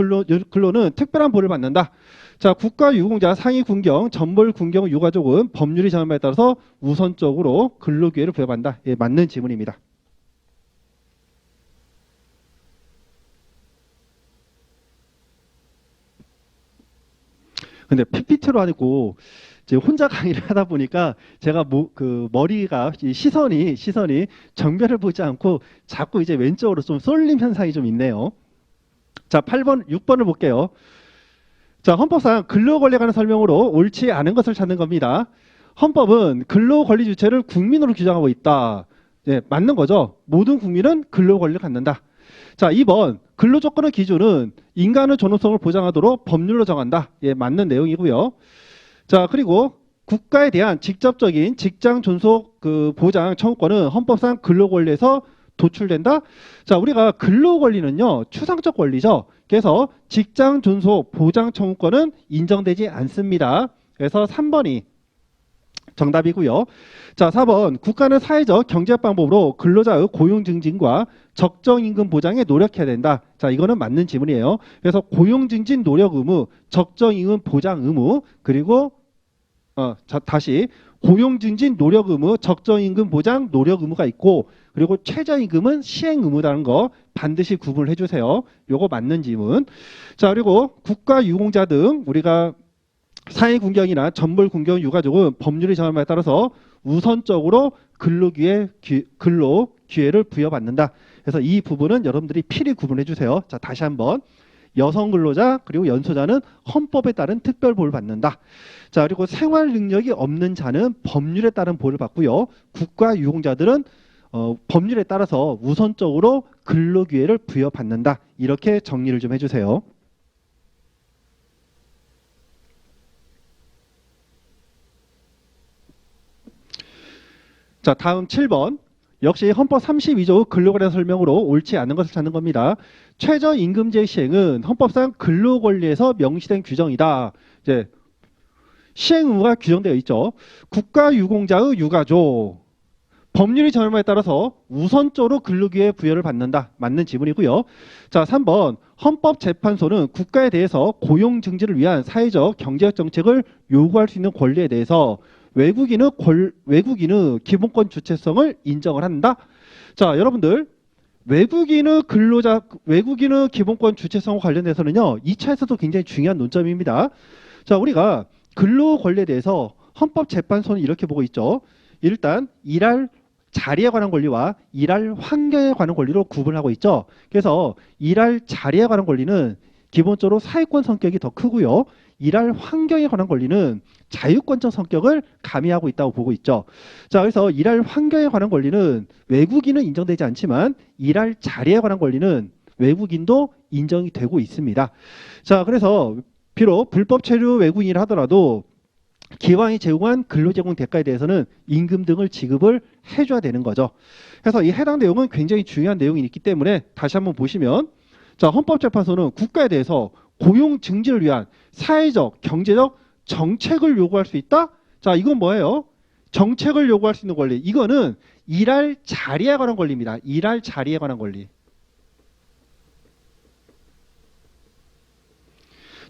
근로는 특별한 보호를 받는다. 자, 국가 유공자 상위 군경, 전벌 군경 유가족은 법률이 정한 바에 따라서 우선적으로 근로 기회를 부여받는다. 예, 맞는 지문입니다. 근데 PPT로 아니고 이제 혼자 강의를 하다 보니까 제가 머리가 시선이 정면을 보지 않고 자꾸 이제 왼쪽으로 좀 쏠림 현상이 좀 있네요. 자, 8번, 6번을 볼게요. 자, 헌법상 근로권리에 관한 설명으로 옳지 않은 것을 찾는 겁니다. 헌법은 근로권리 주체를 국민으로 규정하고 있다. 예, 맞는 거죠. 모든 국민은 근로권리를 갖는다. 자, 2번 근로조건의 기준은 인간의 존엄성을 보장하도록 법률로 정한다. 예, 맞는 내용이고요. 자, 그리고 국가에 대한 직접적인 직장 존속 보장 청구권은 헌법상 근로권리에서 도출된다. 자, 우리가 근로권리는요 추상적 권리죠. 그래서 직장 존속 보장 청구권은 인정되지 않습니다. 그래서 3번이 정답이고요. 자, 4번 국가는 사회적 경제적 방법으로 근로자의 고용 증진과 적정 임금 보장에 노력해야 된다. 자, 이거는 맞는 지문이에요. 그래서 고용 증진 노력 의무, 적정 임금 보장 의무, 그리고 다시 고용 증진 노력 의무, 적정 임금 보장 노력 의무가 있고, 그리고 최저임금은 시행 의무라는 거 반드시 구분을 해주세요. 요거 맞는 지문. 자, 그리고 국가 유공자 등 우리가 사회 군경이나 전벌 군경 유가족은 법률이 정한 바에 따라서 우선적으로 근로 기회를 부여받는다. 그래서 이 부분은 여러분들이 필히 구분해 주세요. 자, 다시 한번. 여성 근로자 그리고 연소자는 헌법에 따른 특별 보호를 받는다. 자, 그리고 생활 능력이 없는 자는 법률에 따른 보호를 받고요. 국가 유공자들은 법률에 따라서 우선적으로 근로 기회를 부여받는다. 이렇게 정리를 좀 해주세요. 자, 다음 7번. 역시 헌법 32조 근로관련 설명으로 옳지 않은 것을 찾는 겁니다. 최저임금제 시행은 헌법상 근로권리에서 명시된 규정이다. 이제 시행 의무가 규정되어 있죠. 국가 유공자의 유가족. 법률이 정한 바에 따라서 우선적으로 근로기회 부여를 받는다. 맞는 지문이고요. 자, 3번. 헌법재판소는 국가에 대해서 고용 증진을 위한 사회적 경제적 정책을 요구할 수 있는 권리에 대해서 외국인의 기본권 주체성을 인정을 한다. 자, 여러분들 외국인의 기본권 주체성과 관련해서는요 2차에서도 굉장히 중요한 논점입니다. 자, 우리가 근로 권리에 대해서 헌법재판소는 이렇게 보고 있죠. 일단 일할 자리에 관한 권리와 일할 환경에 관한 권리로 구분하고 있죠. 그래서 일할 자리에 관한 권리는 기본적으로 사회권 성격이 더 크고요. 일할 환경에 관한 권리는 자유권적 성격을 가미하고 있다고 보고 있죠. 자, 그래서 일할 환경에 관한 권리는 외국인은 인정되지 않지만 일할 자리에 관한 권리는 외국인도 인정이 되고 있습니다. 자, 그래서 비록 불법 체류 외국인이라 하더라도 기왕이 제공한 근로제공 대가에 대해서는 임금 등을 지급을 해줘야 되는 거죠. 그래서 이 해당 내용은 굉장히 중요한 내용이 있기 때문에 다시 한번 보시면, 자, 헌법재판소는 국가에 대해서 고용 증진을 위한 사회적, 경제적 정책을 요구할 수 있다? 자, 이건 뭐예요? 정책을 요구할 수 있는 권리. 이거는 일할 자리에 관한 권리입니다. 일할 자리에 관한 권리.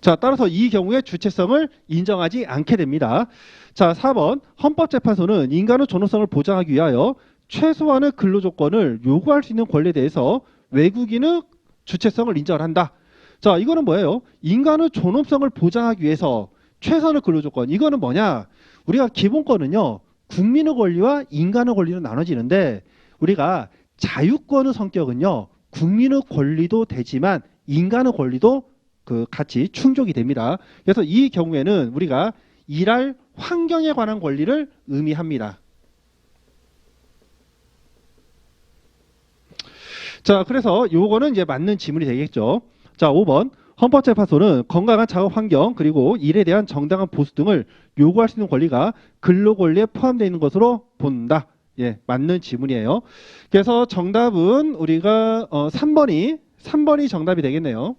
자, 따라서 이 경우에 주체성을 인정하지 않게 됩니다. 자, 4번. 헌법재판소는 인간의 존엄성을 보장하기 위하여 최소한의 근로조건을 요구할 수 있는 권리에 대해서 외국인의 주체성을 인정을 한다. 자, 이거는 뭐예요? 인간의 존엄성을 보장하기 위해서 최선의 근로조건. 이거는 뭐냐? 우리가 기본권은요, 국민의 권리와 인간의 권리로 나눠지는데, 우리가 자유권의 성격은요, 국민의 권리도 되지만 인간의 권리도 같이 충족이 됩니다. 그래서 이 경우에는 우리가 일할 환경에 관한 권리를 의미합니다. 자, 그래서 요거는 이제 맞는 지문이 되겠죠. 자, 5번. 헌법재판소는 건강한 작업 환경 그리고 일에 대한 정당한 보수 등을 요구할 수 있는 권리가 근로권리에 포함되어 있는 것으로 본다. 예, 맞는 지문이에요. 그래서 정답은 우리가 3번이 정답이 되겠네요.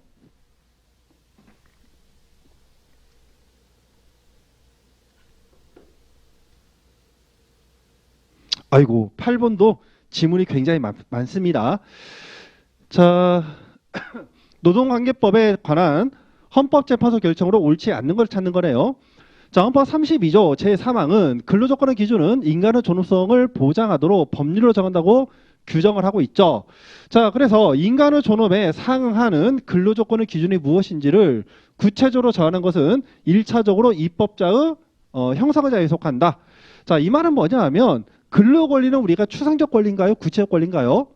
아이고, 8번도 지문이 굉장히 많습니다. 자, 노동관계법에 관한 헌법재판소 결정으로 옳지 않는 걸 찾는 거네요. 자, 헌법 32조 제3항은 근로조건의 기준은 인간의 존엄성을 보장하도록 법률로 정한다고 규정을 하고 있죠. 자, 그래서 인간의 존엄에 상응하는 근로조건의 기준이 무엇인지를 구체적으로 정하는 것은 1차적으로 입법자의 형사의 자유에 속한다. 자, 이 말은 뭐냐 하면 근로권리는 우리가 추상적 권리인가요? 구체적 권리인가요?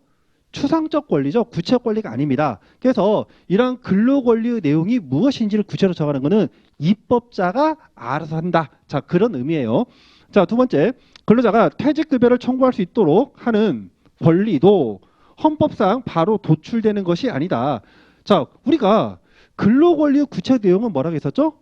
추상적 권리죠. 구체적 권리가 아닙니다. 그래서 이러한 근로권리의 내용이 무엇인지를 구체적으로 정하는 것은 입법자가 알아서 한다. 자, 그런 의미예요. 자, 두 번째, 근로자가 퇴직급여를 청구할 수 있도록 하는 권리도 헌법상 바로 도출되는 것이 아니다. 자, 우리가 근로권리의 구체적 내용은 뭐라고 했었죠?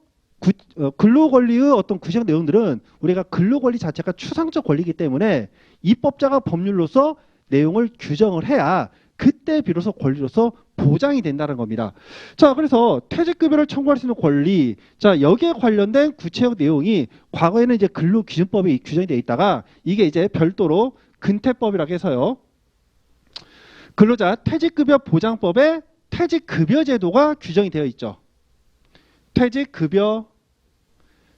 근로권리의 어떤 구체적 내용들은 우리가 근로권리 자체가 추상적 권리이기 때문에 입법자가 법률로서 내용을 규정을 해야 그때 비로소 권리로서 보장이 된다는 겁니다. 자, 그래서 퇴직급여를 청구할 수 있는 권리, 자, 여기에 관련된 구체적 내용이 과거에는 이제 근로기준법이 규정이 되어 있다가 이게 이제 별도로 근태법이라고 해서요. 근로자 퇴직급여 보장법에 퇴직급여 제도가 규정이 되어 있죠. 퇴직급여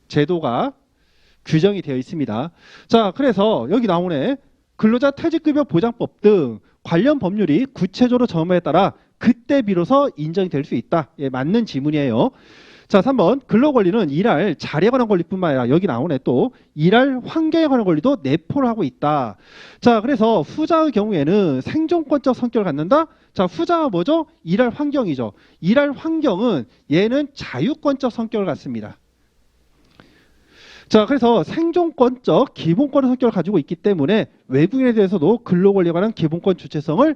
제도가 규정이 되어 있습니다. 자, 그래서 여기 나오네. 근로자 퇴직급여 보장법 등 관련 법률이 구체적으로 정함에 따라 그때 비로소 인정이 될 수 있다. 예, 맞는 지문이에요. 자, 3번 근로권리는 일할 자리에 관한 권리뿐만 아니라 여기 나오네 또 일할 환경에 관한 권리도 내포를 하고 있다. 자, 그래서 후자의 경우에는 생존권적 성격을 갖는다. 자, 후자가 뭐죠? 일할 환경이죠. 일할 환경은 얘는 자유권적 성격을 갖습니다. 자, 그래서 생존권적 기본권의 성격을 가지고 있기 때문에 외국인에 대해서도 근로권리에 관한 기본권 주체성을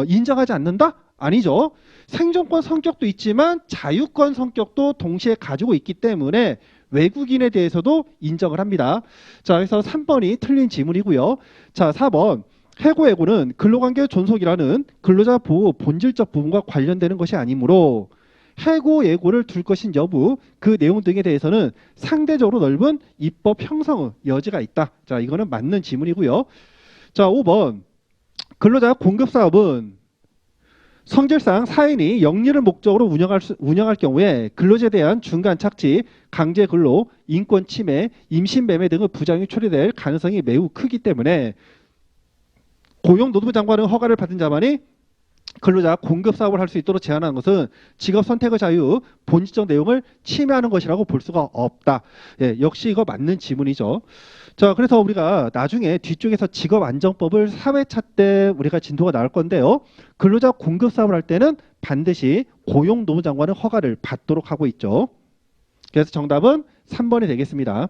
인정하지 않는다? 아니죠. 생존권 성격도 있지만 자유권 성격도 동시에 가지고 있기 때문에 외국인에 대해서도 인정을 합니다. 자, 그래서 3번이 틀린 지문이고요. 자, 4번 해고예고는 근로관계 존속이라는 근로자 보호 본질적 부분과 관련되는 것이 아니므로 해고 예고를 둘 것인 여부 그 내용 등에 대해서는 상대적으로 넓은 입법 형성의 여지가 있다. 자, 이거는 맞는 지문이고요. 자, 5번 근로자 공급사업은 성질상 사인이 영리를 목적으로 운영할 경우에 근로자에 대한 중간 착취, 강제 근로, 인권 침해, 임신 매매 등의 부작용이 초래될 가능성이 매우 크기 때문에 고용노동부 장관의 허가를 받은 자만이 근로자 공급 사업을 할 수 있도록 제한하는 것은 직업 선택의 자유, 본질적 내용을 침해하는 것이라고 볼 수가 없다. 예, 역시 이거 맞는 지문이죠. 자, 그래서 우리가 나중에 뒤쪽에서 직업안정법을 4회차 때 우리가 진도가 나올 건데요. 근로자 공급 사업을 할 때는 반드시 고용노동장관의 허가를 받도록 하고 있죠. 그래서 정답은 3번이 되겠습니다.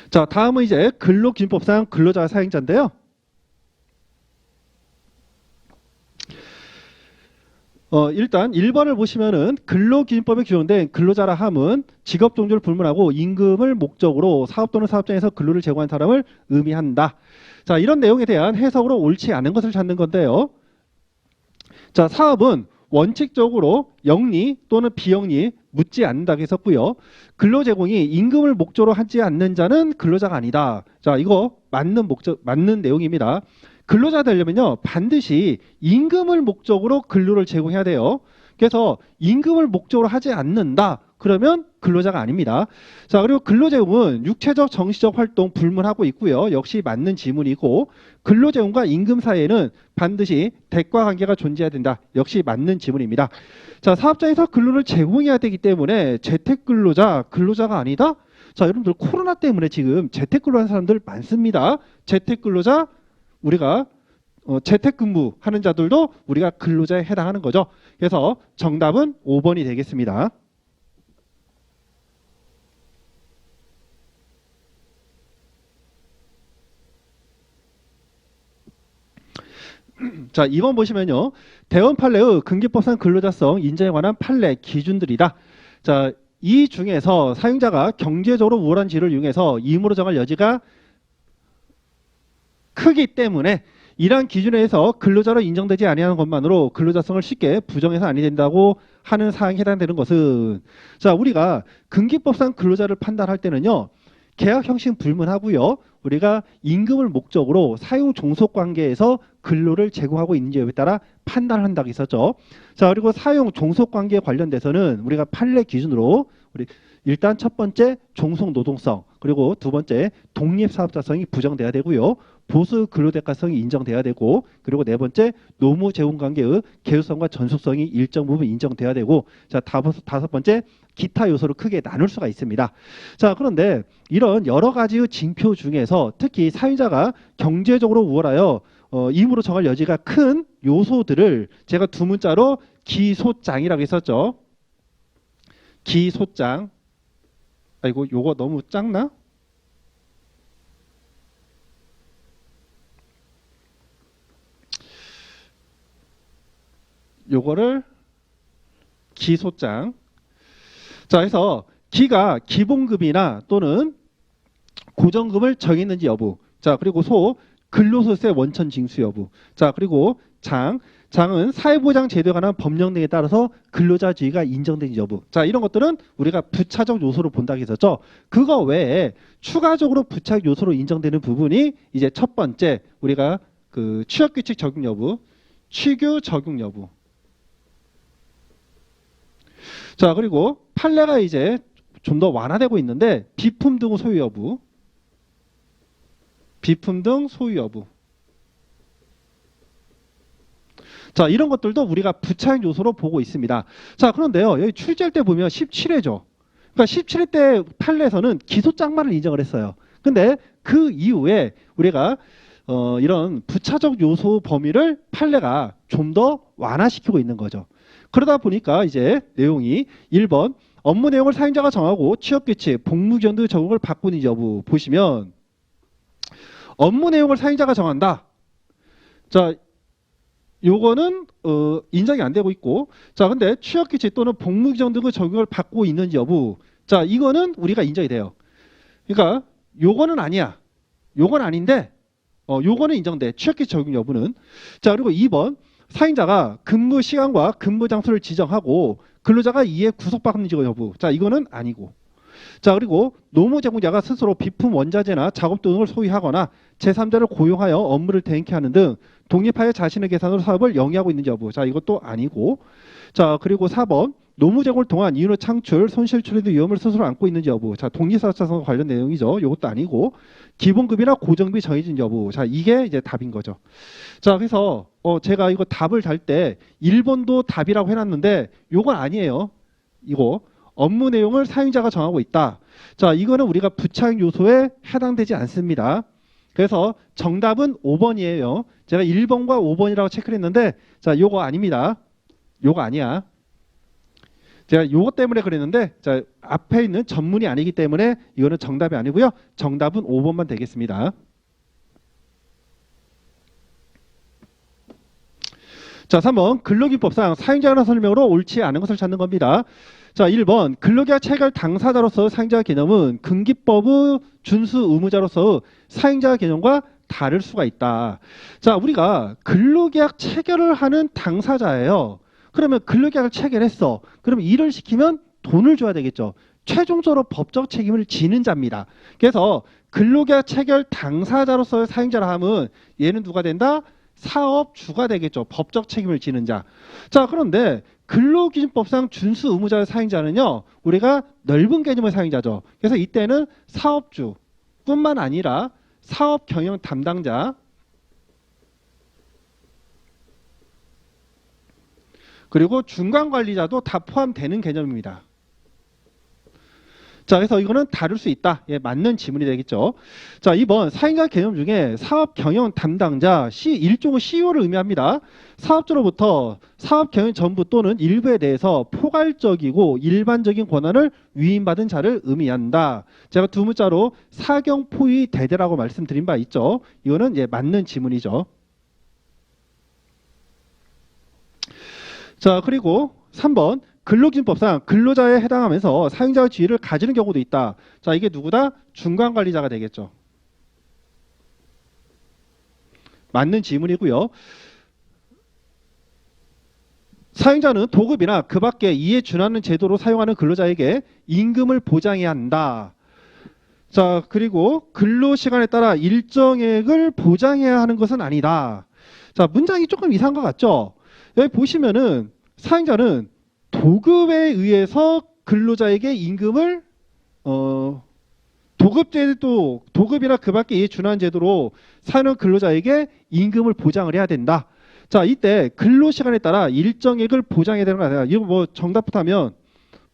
자, 다음은 이제 근로기준법상 근로자 사행자인데요. 일단 1번을 보시면은 근로기준법에 규정된 근로자라 함은 직업 종류를 불문하고 임금을 목적으로 사업 또는 사업장에서 근로를 제공한 사람을 의미한다. 자, 이런 내용에 대한 해석으로 옳지 않은 것을 찾는 건데요. 자, 사업은 원칙적으로 영리 또는 비영리 묻지 않는다고 했었고요. 근로 제공이 임금을 목적으로 하지 않는 자는 근로자가 아니다. 자, 이거 맞는 내용입니다. 근로자 되려면요 반드시 임금을 목적으로 근로를 제공해야 돼요. 그래서 임금을 목적으로 하지 않는다. 그러면 근로자가 아닙니다. 자, 그리고 근로제공은 육체적 정신적 활동 불문하고 있고요. 역시 맞는 지문이고 근로제공과 임금 사이에는 반드시 대가 관계가 존재해야 된다. 역시 맞는 지문입니다. 자, 사업장에서 근로를 제공해야 되기 때문에 재택근로자, 근로자가 아니다? 자, 여러분들 코로나 때문에 지금 재택근로하는 사람들 많습니다. 재택근로자 우리가 재택근무 하는 자들도 우리가 근로자에 해당하는 거죠. 그래서 정답은 5번이 되겠습니다. 자, 2번 보시면요. 대원 판례의 근기법상 근로자성 인정에 관한 판례 기준들이다. 자, 이 중에서 사용자가 경제적으로 우월한 지위를 이용해서 임의로 정할 여지가 크기 때문에 이러한 기준에 의해서 근로자로 인정되지 아니하는 것만으로 근로자성을 쉽게 부정해서 아니 된다고 하는 사항에 해당되는 것은, 자, 우리가 근기법상 근로자를 판단할 때는요. 계약 형식 불문하고요. 우리가 임금을 목적으로 사용 종속 관계에서 근로를 제공하고 있는지 여부에 따라 판단을 한다고 했었죠. 자, 그리고 사용 종속 관계에 관련돼서는 우리가 판례 기준으로 우리 일단 첫 번째 종속 노동성, 그리고 두 번째 독립 사업자성이 부정돼야 되고요. 보수 근로대가성이 인정돼야 되고, 그리고 네 번째 노무 재원 관계의 개유성과 전속성이 일정 부분 인정돼야 되고, 자, 다섯 번째 기타 요소로 크게 나눌 수가 있습니다. 자, 그런데 이런 여러 가지의 징표 중에서 특히 사용자가 경제적으로 우월하여 임의로 정할 여지가 큰 요소들을 제가 두 문자로 기소장이라고 했었죠. 기소장. 아이고, 요거 너무 작나? 요거를 기소장. 자, 그래서 기가 기본급이나 또는 고정급을 정했는지 여부. 자, 그리고 소 근로소득세 원천 징수 여부. 자, 그리고 장은 사회보장 제도에 관한 법령 등에 따라서 근로자 지위가 인정된지 여부. 자, 이런 것들은 우리가 부차적 요소로 본다고 했었죠. 그거 외에 추가적으로 부차적 요소로 인정되는 부분이 이제 첫 번째 우리가 그 취업규칙 적용 여부, 취규 적용 여부. 자, 그리고 판례가 이제 좀 더 완화되고 있는데 비품 등 소유 여부, 비품 등 소유 여부. 자, 이런 것들도 우리가 부차적 요소로 보고 있습니다. 자, 그런데요, 여기 출제할 때 보면 17회죠. 그러니까 17회 때 판례에서는 기소장만을 인정을 했어요. 근데 그 이후에 우리가 이런 부차적 요소 범위를 판례가 좀 더 완화시키고 있는 거죠. 그러다 보니까 이제 내용이 1번 업무 내용을 사용자가 정하고 취업규칙, 복무기한 등 적용을 바꾸는 여부 보시면 업무 내용을 사용자가 정한다. 자, 요거는 인정이 안 되고 있고, 자, 근데 취업규칙 또는 복무규정 등의 적용을 받고 있는지 여부. 자, 이거는 우리가 인정이 돼요. 그러니까 요거는 아니야. 요건 아닌데 요거는 인정돼. 취업규칙 적용 여부는. 자, 그리고 2번 사용자가 근무 시간과 근무 장소를 지정하고 근로자가 이에 구속받는지 여부. 자, 이거는 아니고. 자, 그리고 노무 제공자가 스스로 비품 원자재나 작업 등을 소유하거나 제3자를 고용하여 업무를 대행케 하는 등 독립하여 자신의 계산으로 사업을 영위하고 있는지 여부. 자, 이것도 아니고. 자, 그리고 4번 노무 제공을 통한 이윤의 창출, 손실 처리 등 위험을 스스로 안고 있는지 여부. 자, 독립사업자성과 관련 내용이죠. 이것도 아니고. 기본급이나 고정급이 정해진 여부. 자, 이게 이제 답인 거죠. 자, 그래서 제가 이거 답을 달 때 1번도 답이라고 해놨는데 요건 아니에요. 이거 업무 내용을 사용자가 정하고 있다. 자, 이거는 우리가 부차적 요소에 해당되지 않습니다. 그래서 정답은 5번이에요. 제가 1번과 5번이라고 체크를 했는데, 자, 요거 아닙니다. 요거 아니야. 제가 요거 때문에 그랬는데, 자, 앞에 있는 전문이 아니기 때문에 이거는 정답이 아니고요. 정답은 5번만 되겠습니다. 자, 3번 근로기법상 사용자라는 설명으로 옳지 않은 것을 찾는 겁니다. 자, 1번 근로계약 체결 당사자로서 사용자 개념은 근기법의 준수 의무자로서 사용자 개념과 다를 수가 있다. 자, 우리가 근로계약 체결을 하는 당사자예요. 그러면 근로계약을 체결했어. 그러면 일을 시키면 돈을 줘야 되겠죠. 최종적으로 법적 책임을 지는 자입니다. 그래서 근로계약 체결 당사자로서의 사용자라 하면 얘는 누가 된다? 사업주가 되겠죠. 법적 책임을 지는 자. 자, 그런데 근로기준법상 준수 의무자의 사용자는요, 우리가 넓은 개념의 사용자죠. 그래서 이때는 사업주뿐만 아니라 사업 경영 담당자, 그리고 중간관리자도 다 포함되는 개념입니다. 자, 그래서 이거는 다룰 수 있다. 예, 맞는 지문이 되겠죠. 자, 2번 사용자 개념 중에 사업 경영 담당자 일종의 CEO를 의미합니다. 사업주로부터 사업 경영 전부 또는 일부에 대해서 포괄적이고 일반적인 권한을 위임받은 자를 의미한다. 제가 두 문자로 사경포의 대대라고 말씀드린 바 있죠. 이거는 예, 맞는 지문이죠. 자, 그리고 3번 근로기준법상 근로자에 해당하면서 사용자의 지위를 가지는 경우도 있다. 자, 이게 누구다? 중간관리자가 되겠죠. 맞는 질문이고요. 사용자는 도급이나 그 밖에 이에 준하는 제도로 사용하는 근로자에게 임금을 보장해야 한다. 자, 그리고 근로시간에 따라 일정액을 보장해야 하는 것은 아니다. 자, 문장이 조금 이상한 것 같죠? 여기 보시면은 사용자는 도급에 의해서 근로자에게 임금을 도급이나 그 밖에 이에 준하는 제도로 사용하는 근로자에게 임금을 보장을 해야 된다. 자, 이때 근로시간에 따라 일정액을 보장해야 되는 거 아니라 이거 뭐 정답부터 하면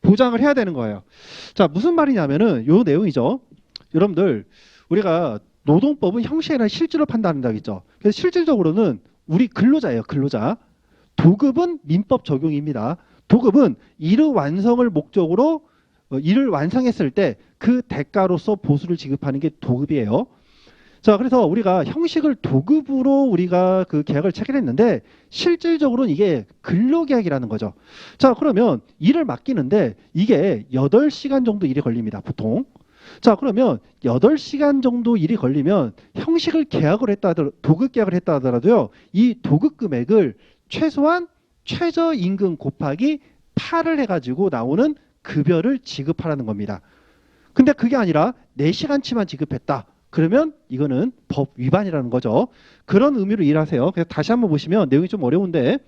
보장을 해야 되는 거예요. 자, 무슨 말이냐면은 요 내용이죠. 여러분들 우리가 노동법은 형식이나 실질로 판단한다고 했죠. 그래서 실질적으로는 우리 근로자예요. 근로자. 도급은 민법 적용입니다. 도급은 일의 완성을 목적으로 일을 완성했을 때 그 대가로서 보수를 지급하는 게 도급이에요. 자, 그래서 우리가 형식을 도급으로 우리가 그 계약을 체결했는데 실질적으로는 이게 근로계약이라는 거죠. 자, 그러면 일을 맡기는데 이게 8시간 정도 일이 걸립니다. 보통. 자, 그러면 8시간 정도 일이 걸리면 형식을 계약을 했다 하더라도 도급 계약을 했다 하더라도요. 이 도급 금액을 최소한 최저임금 곱하기 8을 해가지고 나오는 급여를 지급하라는 겁니다. 근데 그게 아니라 4시간치만 지급했다. 그러면 이거는 법 위반이라는 거죠. 그런 의미로 일하세요. 그래서 다시 한번 보시면 내용이 좀 어려운데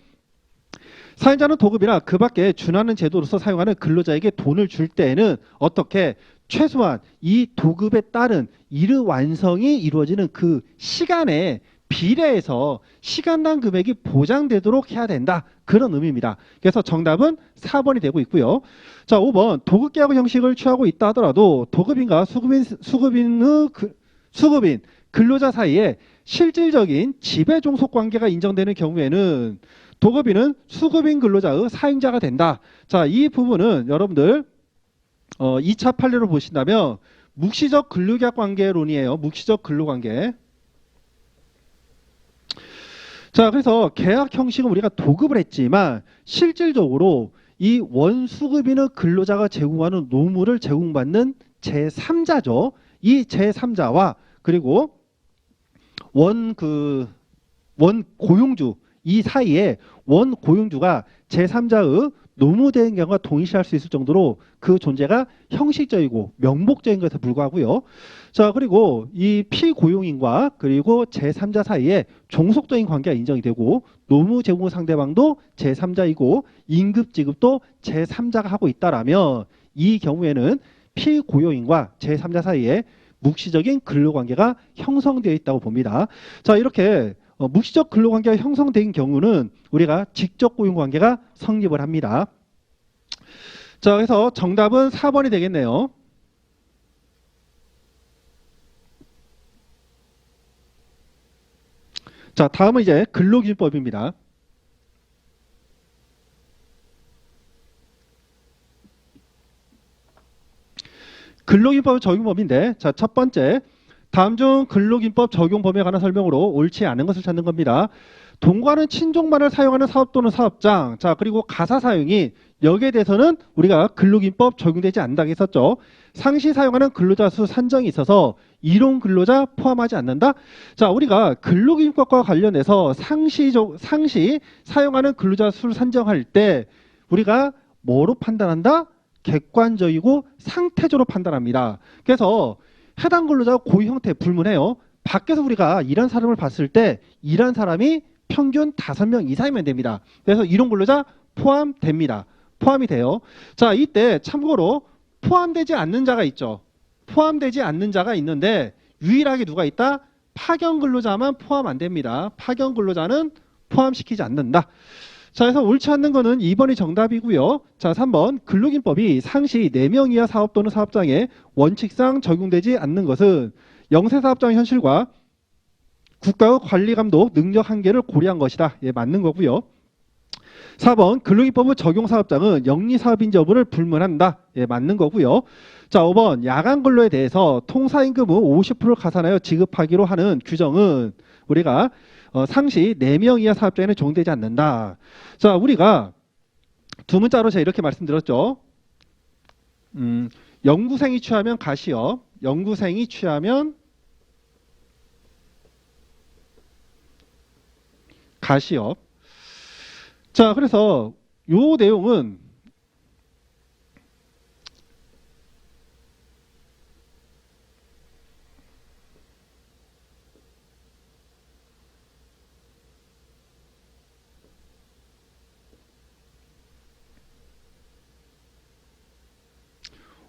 사용자는 도급이나 그 밖에 준하는 제도로서 사용하는 근로자에게 돈을 줄 때에는 어떻게 최소한 이 도급에 따른 일의 완성이 이루어지는 그 시간에 비례해서 시간당 금액이 보장되도록 해야 된다. 그런 의미입니다. 그래서 정답은 4번이 되고 있고요. 자, 5번 도급계약 형식을 취하고 있다 하더라도 도급인과 수급인 근로자 사이에 실질적인 지배 종속 관계가 인정되는 경우에는 도급인은 수급인 근로자의 사용자가 된다. 자, 이 부분은 여러분들 2차 판례로 보신다면 묵시적 근로계약 관계론이에요. 묵시적 근로관계. 자, 그래서 계약 형식은 우리가 도급을 했지만 실질적으로 이 원수급인의 근로자가 제공하는 노무를 제공받는 제3자죠. 이 제3자와 그리고 원 고용주 이 사이에 원 고용주가 제3자의 노무대행 경우가 동일시할 수 있을 정도로 그 존재가 형식적이고 명목적인 것에 불과하고요. 자, 그리고 이 피고용인과 그리고 제3자 사이에 종속적인 관계가 인정이 되고 노무 제공 상대방도 제3자이고 임금 지급도 제3자가 하고 있다라면 이 경우에는 피고용인과 제3자 사이에 묵시적인 근로관계가 형성되어 있다고 봅니다. 자, 이렇게 묵시적 근로관계가 형성된 경우는 우리가 직접 고용관계가 성립을 합니다. 자, 그래서 정답은 4번이 되겠네요. 자, 다음은 이제 근로기준법입니다. 근로기준법 적용법인데, 자, 첫 번째, 다음 중 근로기준법 적용 범위에 관한 설명으로 옳지 않은 것을 찾는 겁니다. 동과는 친족말을 사용하는 사업 또는 사업장, 자, 그리고 가사 사용이 여기에 대해서는 우리가 근로기준법 적용되지 않는다고 했었죠. 상시 사용하는 근로자 수 산정이 있어서 이론 근로자 포함하지 않는다. 자, 우리가 근로기준법과 관련해서 상시 사용하는 근로자 수를 산정할 때 우리가 뭐로 판단한다? 객관적이고 상태적으로 판단합니다. 그래서 해당 근로자가 고유 형태 불문해요. 밖에서 우리가 일한 사람을 봤을 때 일한 사람이 평균 5명 이상이면 됩니다. 그래서 이론 근로자 포함됩니다. 포함이 돼요. 자, 이때 참고로 포함되지 않는 자가 있죠. 포함되지 않는 자가 있는데 유일하게 누가 있다? 파견 근로자만 포함 안 됩니다. 파견 근로자는 포함시키지 않는다. 자, 그래서 옳지 않는 거는 2번이 정답이고요. 자, 3번 근로기준법이 상시 4명 이하 사업 또는 사업장에 원칙상 적용되지 않는 것은 영세사업장 현실과 국가의 관리 감독 능력 한계를 고려한 것이다. 예, 맞는 거고요. 4번 근로기준법의 적용 사업장은 영리사업인지 여부를 불문한다. 예, 맞는 거고요. 자, 5번 야간 근로에 대해서 통사임금의 50%를 가산하여 지급하기로 하는 규정은 우리가 상시 4명 이하 사업장에는 적용되지 않는다. 자, 우리가 두 문자로 제가 이렇게 말씀드렸죠. 연구생이 취하면 가시업, 연구생이 취하면 가시업. 자, 그래서 요 내용은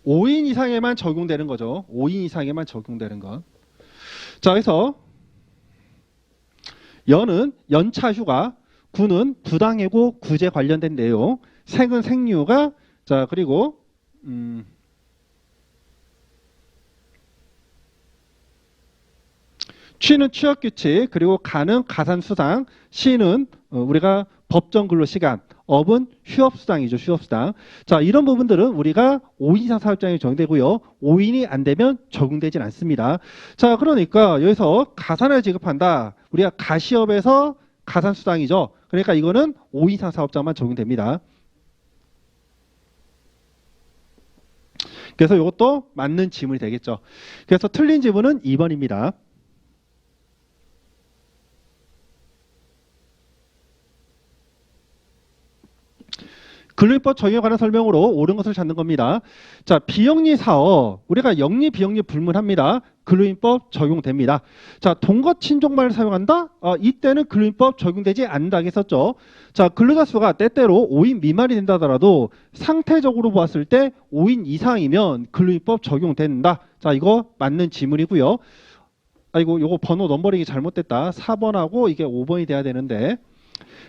(5인) 이상에만 적용되는 거죠. 5인 이상에만 적용되는 것. 자, 그래서 연은 연차 휴가, 구는 부당해고 구제 관련된 내용, 생은 생리휴가, 자, 그리고 취는 취업규칙, 그리고 가는 가산수당, 시는 우리가 법정 근로시간, 업은 휴업수당이죠. 휴업수당. 자, 이런 부분들은 우리가 5인 이상 사업장에 적용되고요. 5인이 안 되면 적용되진 않습니다. 자, 그러니까 여기서 가산을 지급한다. 우리가 가시업에서 가산수당이죠. 그러니까 이거는 5인 이상 사업장만 적용됩니다. 그래서 이것도 맞는 지문이 되겠죠. 그래서 틀린 지문은 2번입니다. 근로기법 적용에 관한 설명으로 옳은 것을 찾는 겁니다. 자, 비영리 사업, 우리가 영리 비영리 불문합니다. 근로기법 적용됩니다. 자, 동거 친족만을 사용한다? 이때는 근로기법 적용되지 않는다고 했었죠. 자, 근로자 수가 때때로 5인 미만이 된다 하더라도 상태적으로 보았을 때 5인 이상이면 근로기법 적용된다. 자, 이거 맞는 지문이고요. 아이고, 요거 번호 넘버링이 잘못됐다. 4번하고 이게 5번이 돼야 되는데,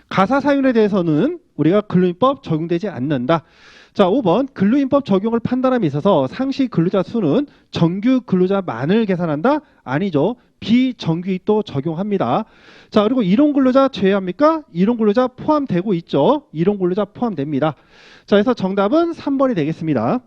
가사 사윤에 대해서는 우리가 근로인법 적용되지 않는다. 자, 5번 근로인법 적용을 판단함에 있어서 상시 근로자 수는 정규 근로자만을 계산한다? 아니죠. 비정규직도 적용합니다. 자, 그리고 이론 근로자 제외합니까? 이론 근로자 포함되고 있죠. 이론 근로자 포함됩니다. 자, 그래서 정답은 3번이 되겠습니다.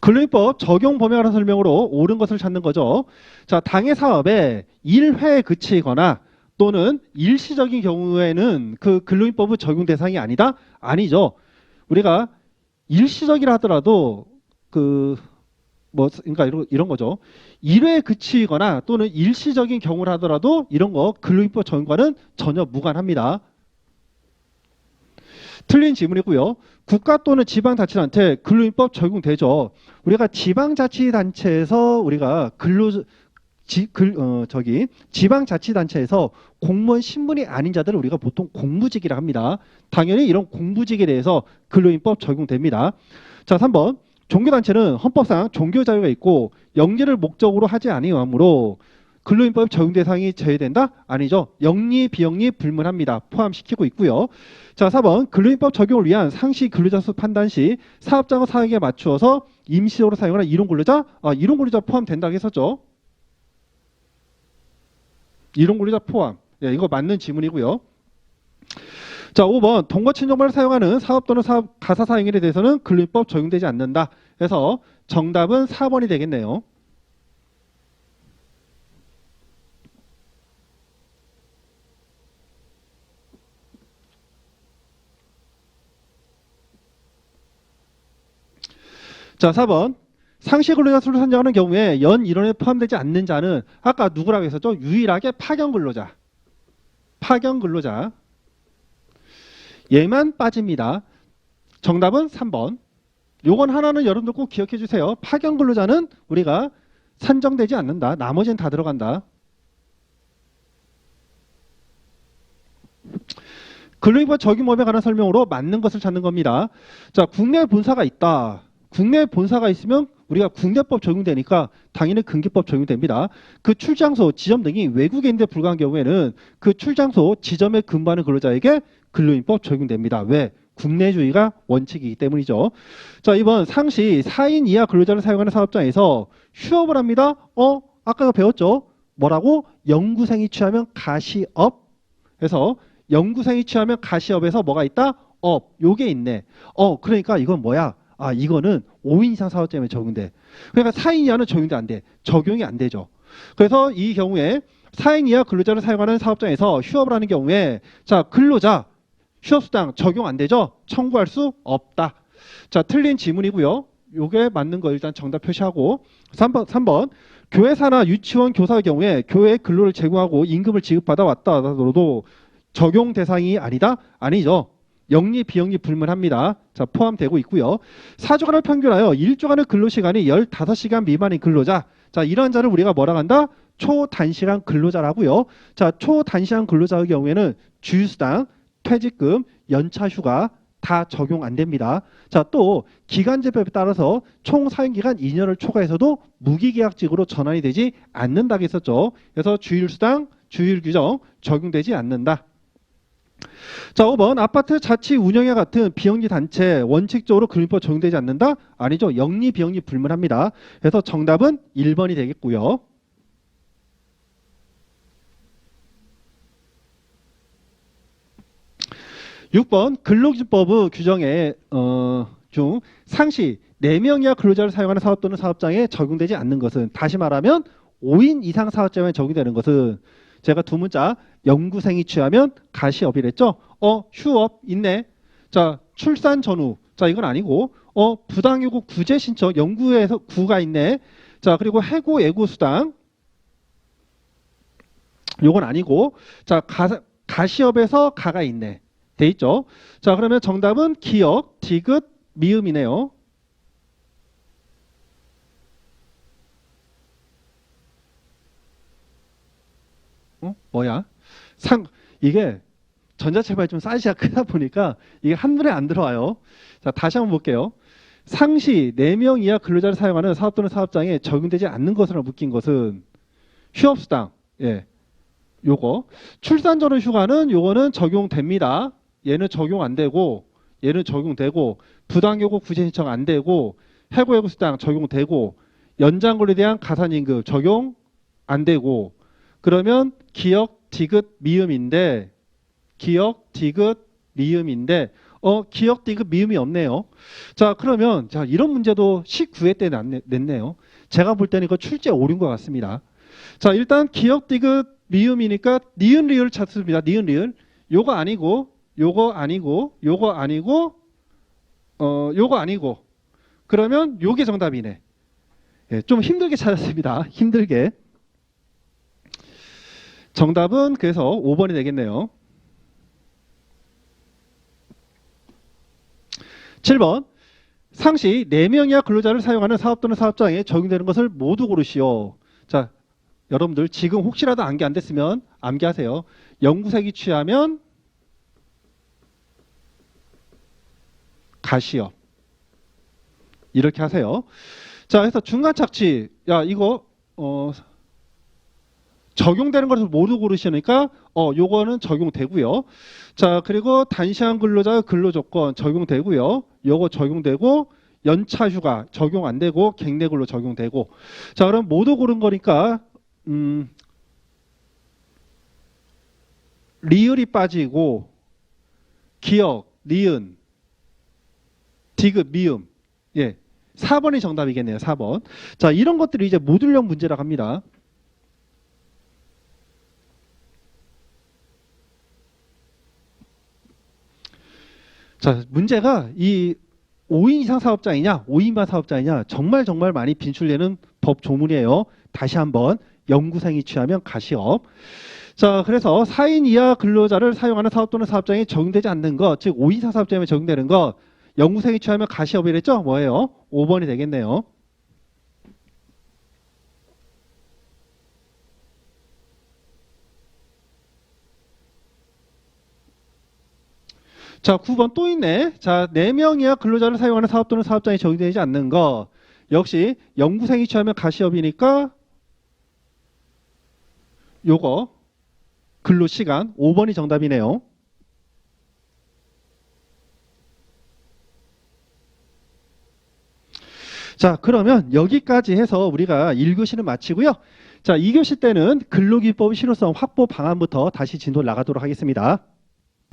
근로기법 적용 범위에 관한 설명으로 옳은 것을 찾는 거죠. 자, 당해 사업에 1회에 그치거나 또는 일시적인 경우에는 그 근로기법의 적용 대상이 아니다? 아니죠. 우리가 일시적이라 하더라도 그러니까 이런 거죠. 1회에 그치거나 또는 일시적인 경우라 하더라도 이런 거 근로기법 적용과는 전혀 무관합니다. 틀린 질문이고요. 국가 또는 지방자치단체 근로기법 적용되죠. 우리가 지방자치단체에서 우리가 지방자치단체에서 공무원 신분이 아닌 자들을 우리가 보통 공무직이라 합니다. 당연히 이런 공무직에 대해서 근로기법 적용됩니다. 자, 3번 종교단체는 헌법상 종교자유가 있고 영리를 목적으로 하지 아니하므로 근로기법 적용 대상이 제외된다? 아니죠. 영리, 비영리 불문합니다. 포함시키고 있고요. 자, 4번 근로기법 적용을 위한 상시 근로자 수 판단 시 사업장의 사역에 맞추어서 임시적으로 사용하는 이론 근로자? 이론 근로자 포함된다고 했었죠. 이론 근로자 포함. 네, 이거 맞는 지문이고요. 자, 5번 동거 친족만을 사용하는 사업 또는 사업 가사 사용일에 대해서는 근로기법 적용되지 않는다. 그래서 정답은 4번이 되겠네요. 자, 4번 상시 근로자 수를 산정하는 경우에 연 인원에 포함되지 않는 자는 아까 누구라고 했었죠? 유일하게 파견 근로자. 파견 근로자. 얘만 빠집니다. 정답은 3번. 요건 하나는 여러분들 꼭 기억해 주세요. 파견 근로자는 우리가 산정되지 않는다. 나머지는 다 들어간다. 근로기법 적용법에 관한 설명으로 맞는 것을 찾는 겁니다. 자, 국내 본사가 있다. 국내 본사가 있으면 우리가 국내법 적용되니까 당연히 근기법 적용됩니다. 그 출장소, 지점 등이 외국인인데 불과한 경우에는 그 출장소, 지점에 근무하는 근로자에게 근로기법 적용됩니다. 왜? 국내주의가 원칙이기 때문이죠. 자, 이번 상시 4인 이하 근로자를 사용하는 사업장에서 휴업을 합니다. 아까 배웠죠? 뭐라고? 연구생이 취하면 가시업. 그래서 연구생이 취하면 가시업에서 뭐가 있다? 업. 요게 있네. 그러니까 이건 뭐야? 이거는 5인 이상 사업장에 적용돼. 그러니까 4인 이하는 적용이 안 돼. 적용이 안 되죠. 그래서 이 경우에 4인 이하 근로자를 사용하는 사업장에서 휴업을 하는 경우에 자, 근로자 휴업수당 적용 안 되죠? 청구할 수 없다. 자, 틀린 지문이고요. 요게 맞는 거 일단 정답 표시하고 3번 교회사나 유치원 교사의 경우에 교회에 근로를 제공하고 임금을 지급받아 왔다 하더라도 적용 대상이 아니다? 아니죠. 영리 비영리 불문합니다. 자, 포함되고 있고요. 4주간을 평균하여 1주간의 근로시간이 15시간 미만인 근로자. 자, 이러한 자를 우리가 뭐라 한다? 초단시간 근로자라고요. 자, 초단시간 근로자의 경우에는 주휴수당, 퇴직금, 연차휴가 다 적용 안 됩니다. 자, 또 기간제법에 따라서 총 사용기간 2년을 초과해서도 무기계약직으로 전환이 되지 않는다고 했었죠. 그래서 주휴수당, 주휴규정 적용되지 않는다. 자, 5번 아파트 자치 운영과 같은 비영리 단체 원칙적으로 근로법 적용되지 않는다? 아니죠. 영리 비영리 불문합니다. 그래서 정답은 1번이 되겠고요. 6번 근로기준법 규정에 중 상시 4명 이하 근로자를 사용하는 사업 또는 사업장에 적용되지 않는 것은 다시 말하면 5인 이상 사업장에 적용되는 것은 제가 두 문자 연구생이 취하면 가시업이랬죠. 휴업 있네. 자, 출산 전후. 자, 이건 아니고 부당요구 구제 신청 연구에서 구가 있네. 자, 그리고 해고 예고 수당. 요건 아니고 자, 가시업에서 가가 있네. 돼 있죠. 자, 그러면 정답은 기역, 디귿, 미음이네요. 뭐야? 이게 전자체발이 좀 사이즈가 크다 보니까 이게 한눈에 안 들어와요. 자, 다시 한번 볼게요. 상시 4명 이하 근로자를 사용하는 사업 또는 사업장에 적용되지 않는 것으로 묶인 것은 휴업수당. 예. 요거. 출산 전후 휴가는 요거는 적용됩니다. 얘는 적용 안 되고 얘는 적용되고 부당요구 구제 신청 안 되고 해고예고 수당 적용되고 연장근로에 대한 가산임금 적용 안 되고 그러면 기역, 디귿, 미음인데 기역, 디귿, 미음인데 기역, 디귿, 미음이 없네요. 자, 그러면 자, 이런 문제도 19회 때 냈네요. 제가 볼 때는 이거 출제 오류인 것 같습니다. 자, 일단 기역, 디귿, 미음이니까 니은, 리을 찾습니다. 니은, 리을. 요거 아니고 요거 아니고 요거 아니고 요거 아니고 그러면 요게 정답이네. 예, 좀 힘들게 찾았습니다. 힘들게. 정답은 그래서 5번이 되겠네요. 7번 상시 4명 이하 근로자를 사용하는 사업 또는 사업장에 적용되는 것을 모두 고르시오. 자, 여러분들 지금 혹시라도 암기 안 됐으면 암기하세요. 연구생이 취하면 가시업. 이렇게 하세요. 자, 그래서 중간 착취. 야, 이거 적용되는 것을 모두 고르시니까 요거는 적용되고요. 자, 그리고 단시간 근로자 근로조건 적용되고요. 요거 적용되고 연차휴가 적용 안 되고 갱내근로 적용되고. 자, 그럼 모두 고른 거니까 리을이 빠지고 기역, 니은, 디귿, 미음. 예. 4번이 정답이겠네요. 4번. 자, 이런 것들이 이제 모듈형 문제라고 합니다. 자, 문제가 이 5인 이상 사업장이냐 5인만 사업장이냐 정말 많이 빈출되는 법 조문이에요. 다시 한번 연구생이 취하면 가시업. 자, 그래서 4인 이하 근로자를 사용하는 사업 또는 사업장에 적용되지 않는 것, 즉 5인 이상 사업장에 적용되는 것, 연구생이 취하면 가시업이랬죠? 뭐예요? 5번이 되겠네요. 자, 9번 또 있네. 자, 4명 이하 근로자를 사용하는 사업 또는 사업장에 적용되지 않는 것. 역시 연구생이 취하면 가시업이니까 요거 근로시간 5번이 정답이네요. 자, 그러면 여기까지 해서 우리가 1교시는 마치고요. 자, 2교시 때는 근로기법 실효성 확보 방안부터 다시 진도를 나가도록 하겠습니다.